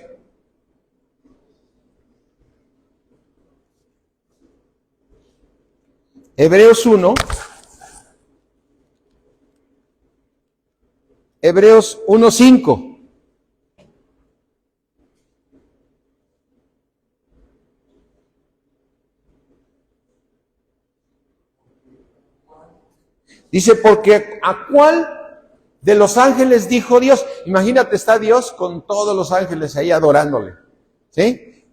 Hebreos 1, Hebreos 1:5. Dice, porque ¿a cuál de los ángeles dijo Dios? Imagínate, está Dios con todos los ángeles ahí adorándole. ¿Sí?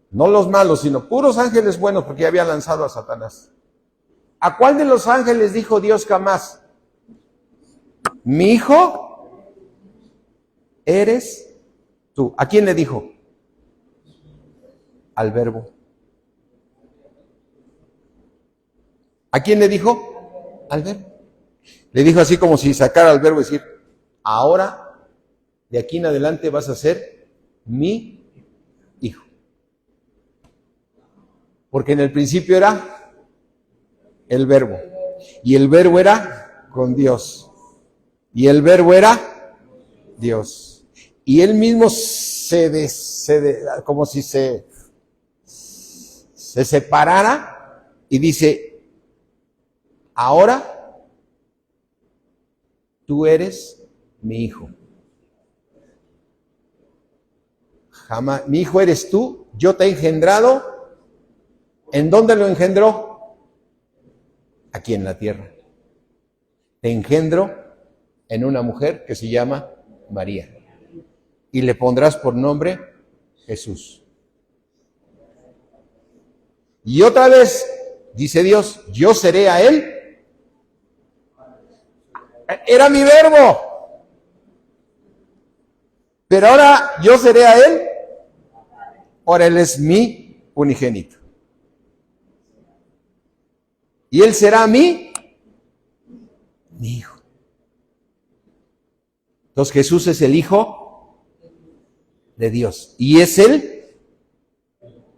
No los malos, sino puros ángeles buenos, porque ya había lanzado a Satanás. ¿A cuál de los ángeles dijo Dios jamás? Mi hijo eres tú. ¿A quién le dijo? Al Verbo. ¿A quién le dijo? Al Verbo. Le dijo así como si sacara al Verbo y decir, ahora, de aquí en adelante vas a ser mi hijo. Porque en el principio era el Verbo. Y el Verbo era con Dios. Y el Verbo era Dios. Y él mismo como si se separara y dice, ahora tú eres mi hijo. Jamás, mi hijo eres tú, yo te he engendrado. ¿En dónde lo engendró? Aquí en la tierra. Te engendro en una mujer que se llama María. Y le pondrás por nombre Jesús. Y otra vez, dice Dios, yo seré a él. Era mi verbo. Pero ahora yo seré a él. Ahora él es mi unigénito. Y él será mi hijo. Entonces Jesús es el Hijo de Dios. Y es el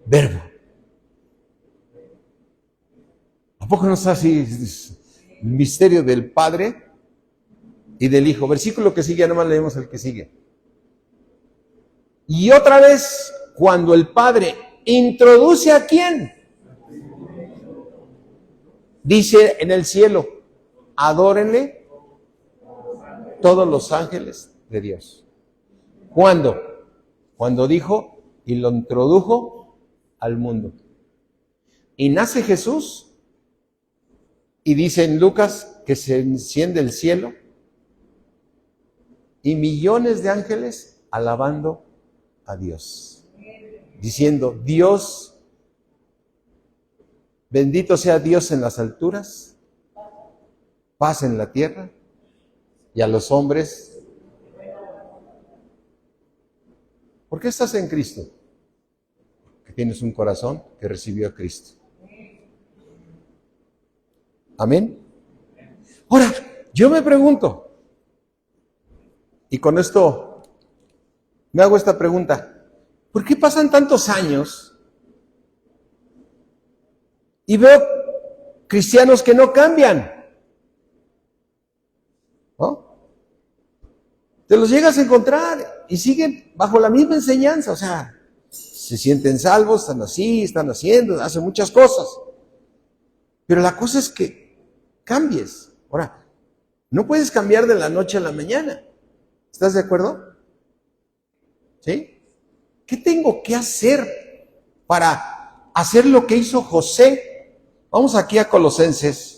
Verbo. ¿A poco no está así el misterio del Padre y del Hijo? Versículo que sigue, nomás leemos el que sigue. Y otra vez, cuando el Padre introduce a quién, dice en el cielo, adórenle todos los ángeles de Dios. ¿Cuándo? Cuando dijo y lo introdujo al mundo. Y nace Jesús y dice en Lucas que se enciende el cielo y millones de ángeles alabando a Dios, diciendo, Dios, bendito sea Dios en las alturas, paz en la tierra y a los hombres. ¿Por qué estás en Cristo? Que tienes un corazón que recibió a Cristo. Amén. Ahora, yo me pregunto, y con esto me hago esta pregunta, ¿por qué pasan tantos años y veo cristianos que no cambian? ¿No? Te los llegas a encontrar y siguen bajo la misma enseñanza, o sea, se sienten salvos, están así, están haciendo, hacen muchas cosas. Pero la cosa es que cambies. Ahora, no puedes cambiar de la noche a la mañana. ¿Estás de acuerdo? ¿Sí? ¿Qué tengo que hacer para hacer lo que hizo José? Vamos aquí a Colosenses.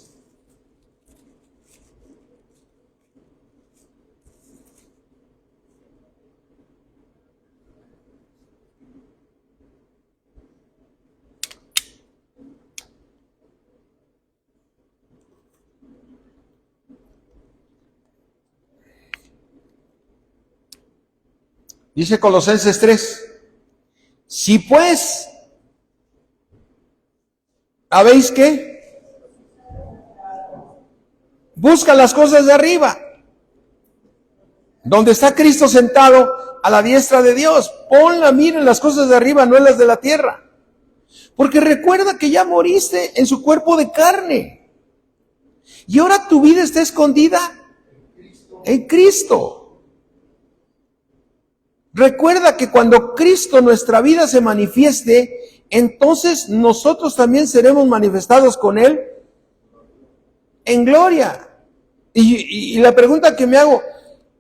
Dice Colosenses 3. Si pues, ¿habéis qué? Busca las cosas de arriba, donde está Cristo sentado a la diestra de Dios. Pon la mira en las cosas de arriba, no en las de la tierra. Porque recuerda que ya moriste en su cuerpo de carne. Y ahora tu vida está escondida en Cristo. Recuerda que cuando Cristo nuestra vida se manifieste, entonces nosotros también seremos manifestados con Él en gloria. Y la pregunta que me hago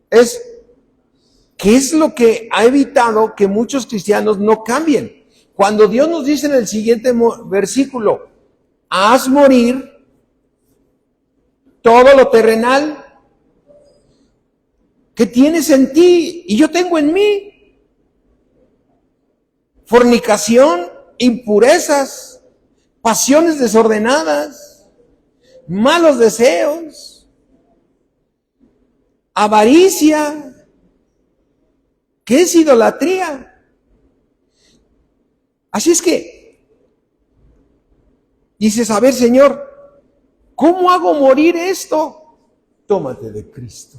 es, ¿qué es lo que ha evitado que muchos cristianos no cambien? Cuando Dios nos dice en el siguiente versículo, haz morir todo lo terrenal que tienes en ti y yo tengo en mí. Fornicación, impurezas, pasiones desordenadas, malos deseos, avaricia, ¿qué es idolatría? Así es que dices, a ver, Señor, ¿cómo hago morir esto? Tómate de Cristo.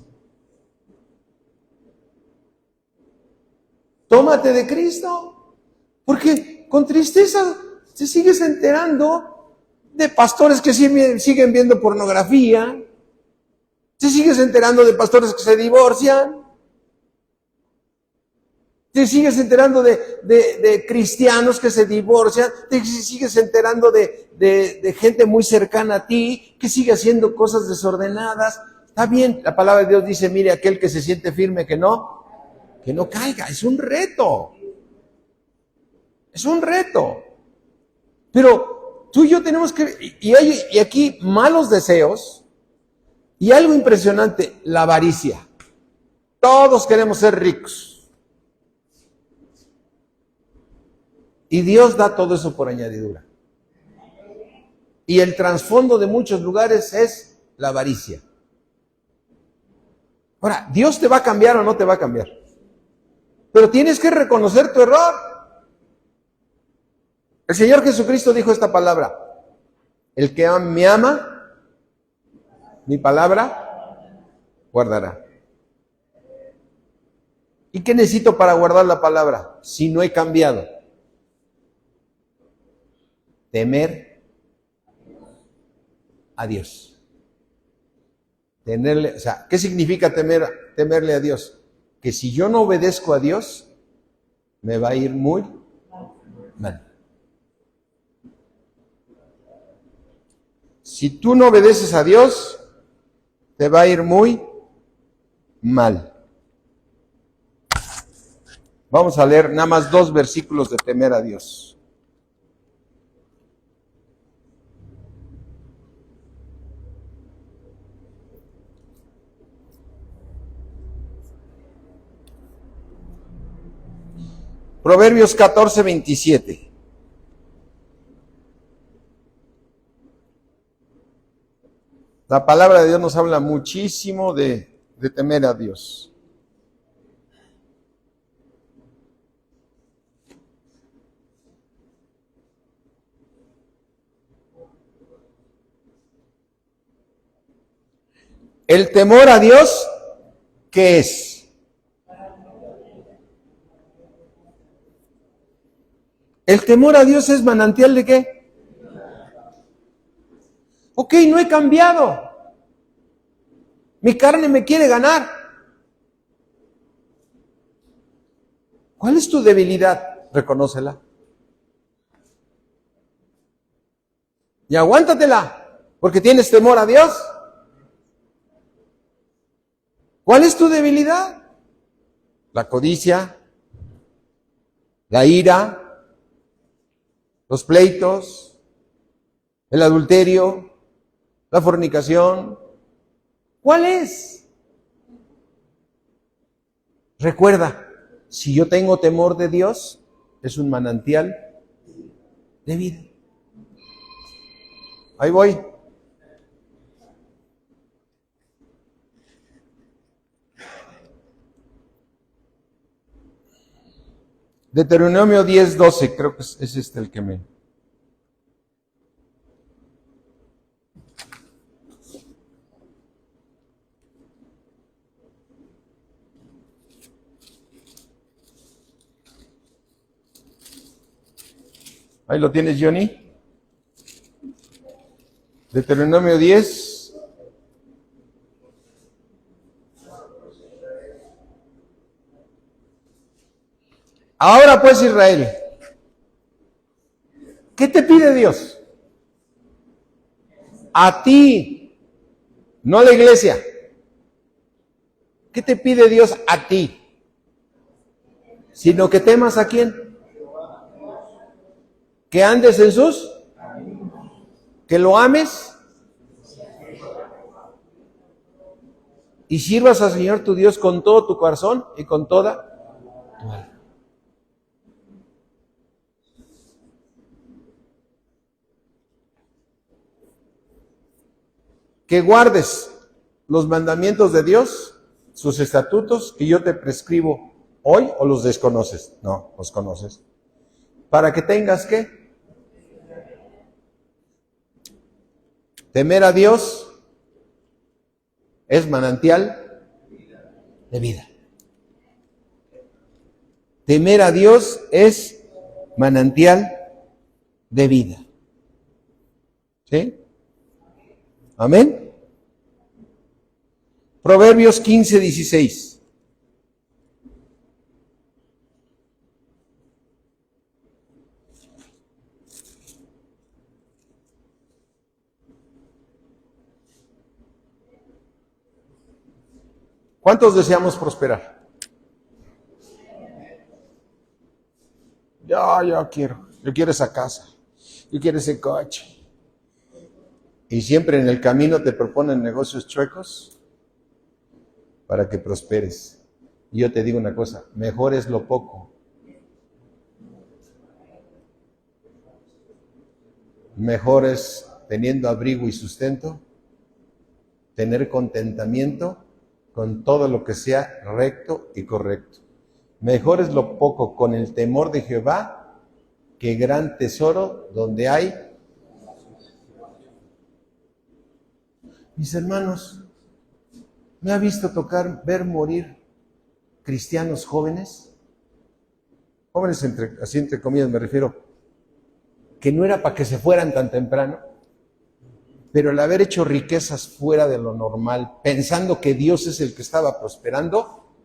Tómate de Cristo. Porque con tristeza te sigues enterando de pastores que siguen viendo pornografía. Te sigues enterando de pastores que se divorcian. Te sigues enterando de cristianos que se divorcian. Te sigues enterando de gente muy cercana a ti que sigue haciendo cosas desordenadas. Está bien, la palabra de Dios dice, mire, aquel que se siente firme que no caiga. Es un reto. Es un reto. Pero tú y yo tenemos que, y aquí malos deseos, y algo impresionante, la avaricia. Todos queremos ser ricos. Y Dios da todo eso por añadidura. Y el trasfondo de muchos lugares es la avaricia. Ahora, ¿Dios te va a cambiar o no te va a cambiar? Pero tienes que reconocer tu error. El Señor Jesucristo dijo esta palabra: el que me ama, mi palabra guardará. ¿Y qué necesito para guardar la palabra si no he cambiado? Temer a Dios. Tenerle, o sea, ¿qué significa temerle a Dios? Que si yo no obedezco a Dios, me va a ir muy mal. Si tú no obedeces a Dios, te va a ir muy mal. Vamos a leer nada más 2 versículos de temer a Dios. Proverbios 14:27. La palabra de Dios nos habla muchísimo de temer a Dios. El temor a Dios, ¿qué es? El temor a Dios es manantial de ¿qué? Ok, no he cambiado. Mi carne me quiere ganar. ¿Cuál es tu debilidad? Reconócela. Y aguántatela, porque tienes temor a Dios. ¿Cuál es tu debilidad? La codicia, la ira, los pleitos, el adulterio, la fornicación. ¿Cuál es? Recuerda, si yo tengo temor de Dios, es un manantial de vida. Ahí voy. Deuteronomio 10:12, creo que es este el que me... Ahí lo tienes, Johnny. Deuteronomio 10. Ahora pues, Israel, ¿qué te pide Dios? A ti, no a la iglesia. ¿Qué te pide Dios a ti? Sino que temas a quién. Que andes en sus, que lo ames y sirvas al Señor tu Dios con todo tu corazón y con toda tu alma. Que guardes los mandamientos de Dios, sus estatutos que yo te prescribo hoy, o los desconoces. No, los conoces. Para que tengas ¿qué? Temer a Dios es manantial de vida. Temer a Dios es manantial de vida. ¿Sí? Amén. Proverbios 15:16. ¿Cuántos deseamos prosperar? Yo quiero esa casa, yo quiero ese coche. Y siempre en el camino te proponen negocios chuecos para que prosperes. Y yo te digo una cosa, mejor es lo poco. Mejor es, teniendo abrigo y sustento, tener contentamiento con todo lo que sea recto y correcto. Mejor es lo poco con el temor de Jehová que gran tesoro donde hay. Mis hermanos, ¿me ha visto ver morir cristianos jóvenes? Jóvenes así entre comillas me refiero, que no era para que se fueran tan temprano, pero el haber hecho riquezas fuera de lo normal, pensando que Dios es el que estaba prosperando,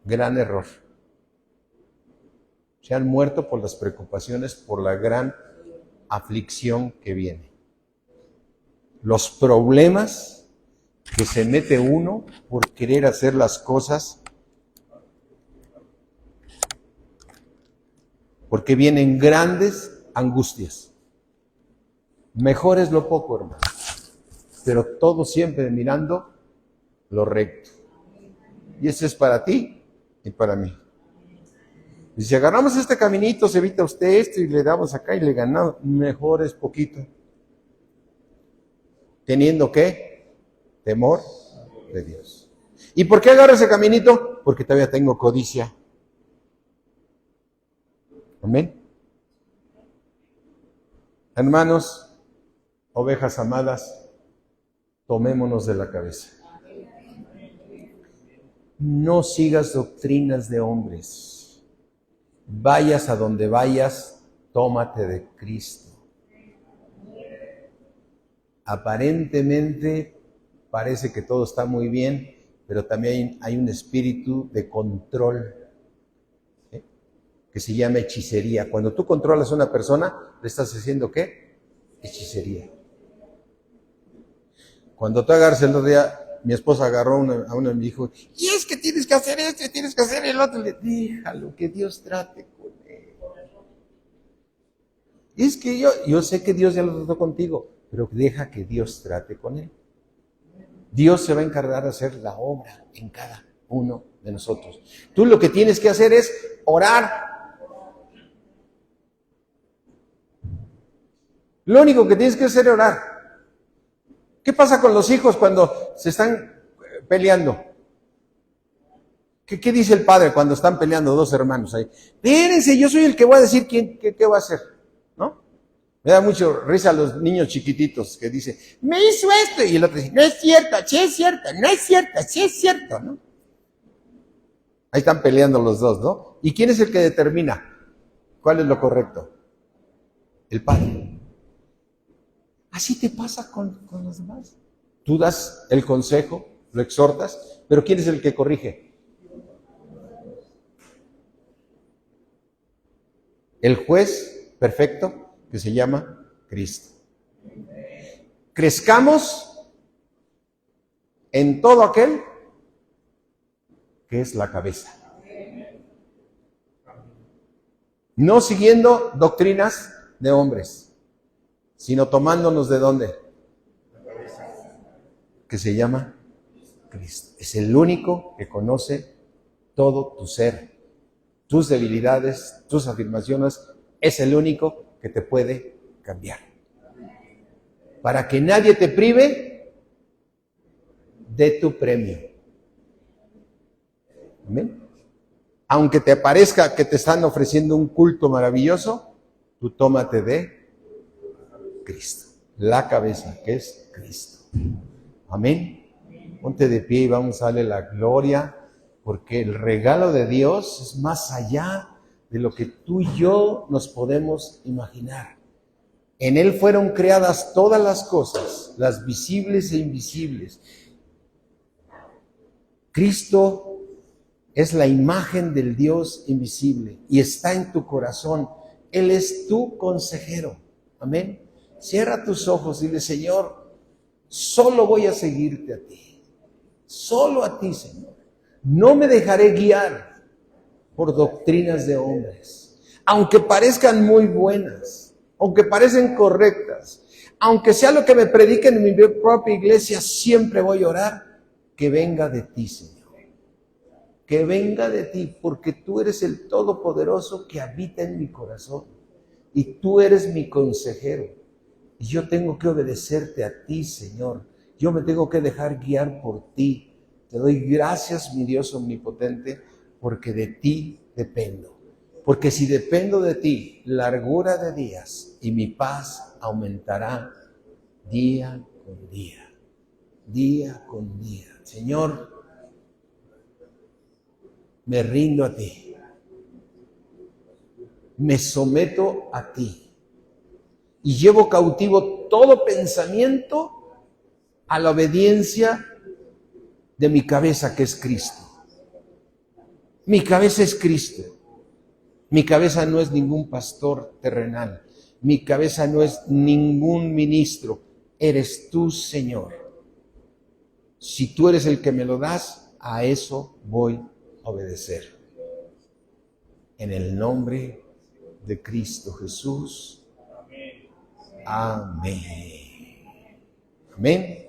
gran error. Se han muerto por las preocupaciones, por la gran aflicción que viene. Los problemas que se mete uno por querer hacer las cosas, porque vienen grandes angustias. Mejor es lo poco, hermano, pero todo siempre mirando lo recto. Y eso es para ti y para mí. Y si agarramos este caminito, se evita usted esto y le damos acá y le ganamos, mejor es poquito. Teniendo ¿qué? Temor de Dios. ¿Y por qué agarro ese caminito? Porque todavía tengo codicia. Amén. Hermanos, ovejas amadas, tomémonos de la cabeza. No sigas doctrinas de hombres. Vayas a donde vayas, tómate de Cristo. Aparentemente parece que todo está muy bien, pero también hay un espíritu de control, ¿sí? Que se llama hechicería. Cuando tú controlas a una persona, le estás haciendo ¿qué? Hechicería. Cuando tú agarras el otro día, mi esposa agarró a uno y me dijo, y es que tienes que hacer esto, y tienes que hacer el otro. Le dije, déjalo, que Dios trate con él. Y es que yo sé que Dios ya lo trató contigo, pero deja que Dios trate con él. Dios se va a encargar de hacer la obra en cada uno de nosotros. Tú lo que tienes que hacer es orar. Lo único que tienes que hacer es orar. ¿Qué pasa con los hijos cuando se están peleando? ¿Qué dice el padre cuando están peleando dos hermanos ahí? Espérense, yo soy el que voy a decir qué va a hacer, ¿no? Me da mucho risa a los niños chiquititos que dicen, me hizo esto, y el otro dice, no es cierto, sí es cierto, no es cierto, sí es cierto, ¿no? Ahí están peleando los dos, ¿no? ¿Y quién es el que determina cuál es lo correcto? El padre. Así te pasa con los demás. Tú das el consejo, lo exhortas, pero ¿quién es el que corrige? El juez perfecto que se llama Cristo. Crezcamos en todo aquel que es la cabeza. No siguiendo doctrinas de hombres, sino tomándonos de dónde? Que se llama Cristo. Es el único que conoce todo tu ser, tus debilidades, tus afirmaciones. Es el único que te puede cambiar. Para que nadie te prive de tu premio. Amén. Aunque te parezca que te están ofreciendo un culto maravilloso, tú tómate de Cristo, la cabeza que es Cristo. Amén. Ponte de pie y vamos a darle la gloria, porque el regalo de Dios es más allá de lo que tú y yo nos podemos imaginar. En Él fueron creadas todas las cosas, las visibles e invisibles. Cristo es la imagen del Dios invisible y está en tu corazón. Él es tu consejero. Amén. Cierra tus ojos y dile, Señor, solo voy a seguirte a ti. Solo a ti, Señor. No me dejaré guiar por doctrinas de hombres, aunque parezcan muy buenas, aunque parecen correctas, aunque sea lo que me prediquen en mi propia iglesia, siempre voy a orar que venga de ti, Señor. Que venga de ti, porque tú eres el Todopoderoso que habita en mi corazón y tú eres mi consejero. Y yo tengo que obedecerte a ti, Señor. Yo me tengo que dejar guiar por ti. Te doy gracias, mi Dios omnipotente, porque de ti dependo. Porque si dependo de ti, largura de días y mi paz aumentará día con día. Día con día. Señor, me rindo a ti. Me someto a ti. Y llevo cautivo todo pensamiento a la obediencia de mi cabeza, que es Cristo. Mi cabeza es Cristo. Mi cabeza no es ningún pastor terrenal. Mi cabeza no es ningún ministro. Eres tú, Señor. Si tú eres el que me lo das, a eso voy a obedecer. En el nombre de Cristo Jesús. Amén. Amén. Amén.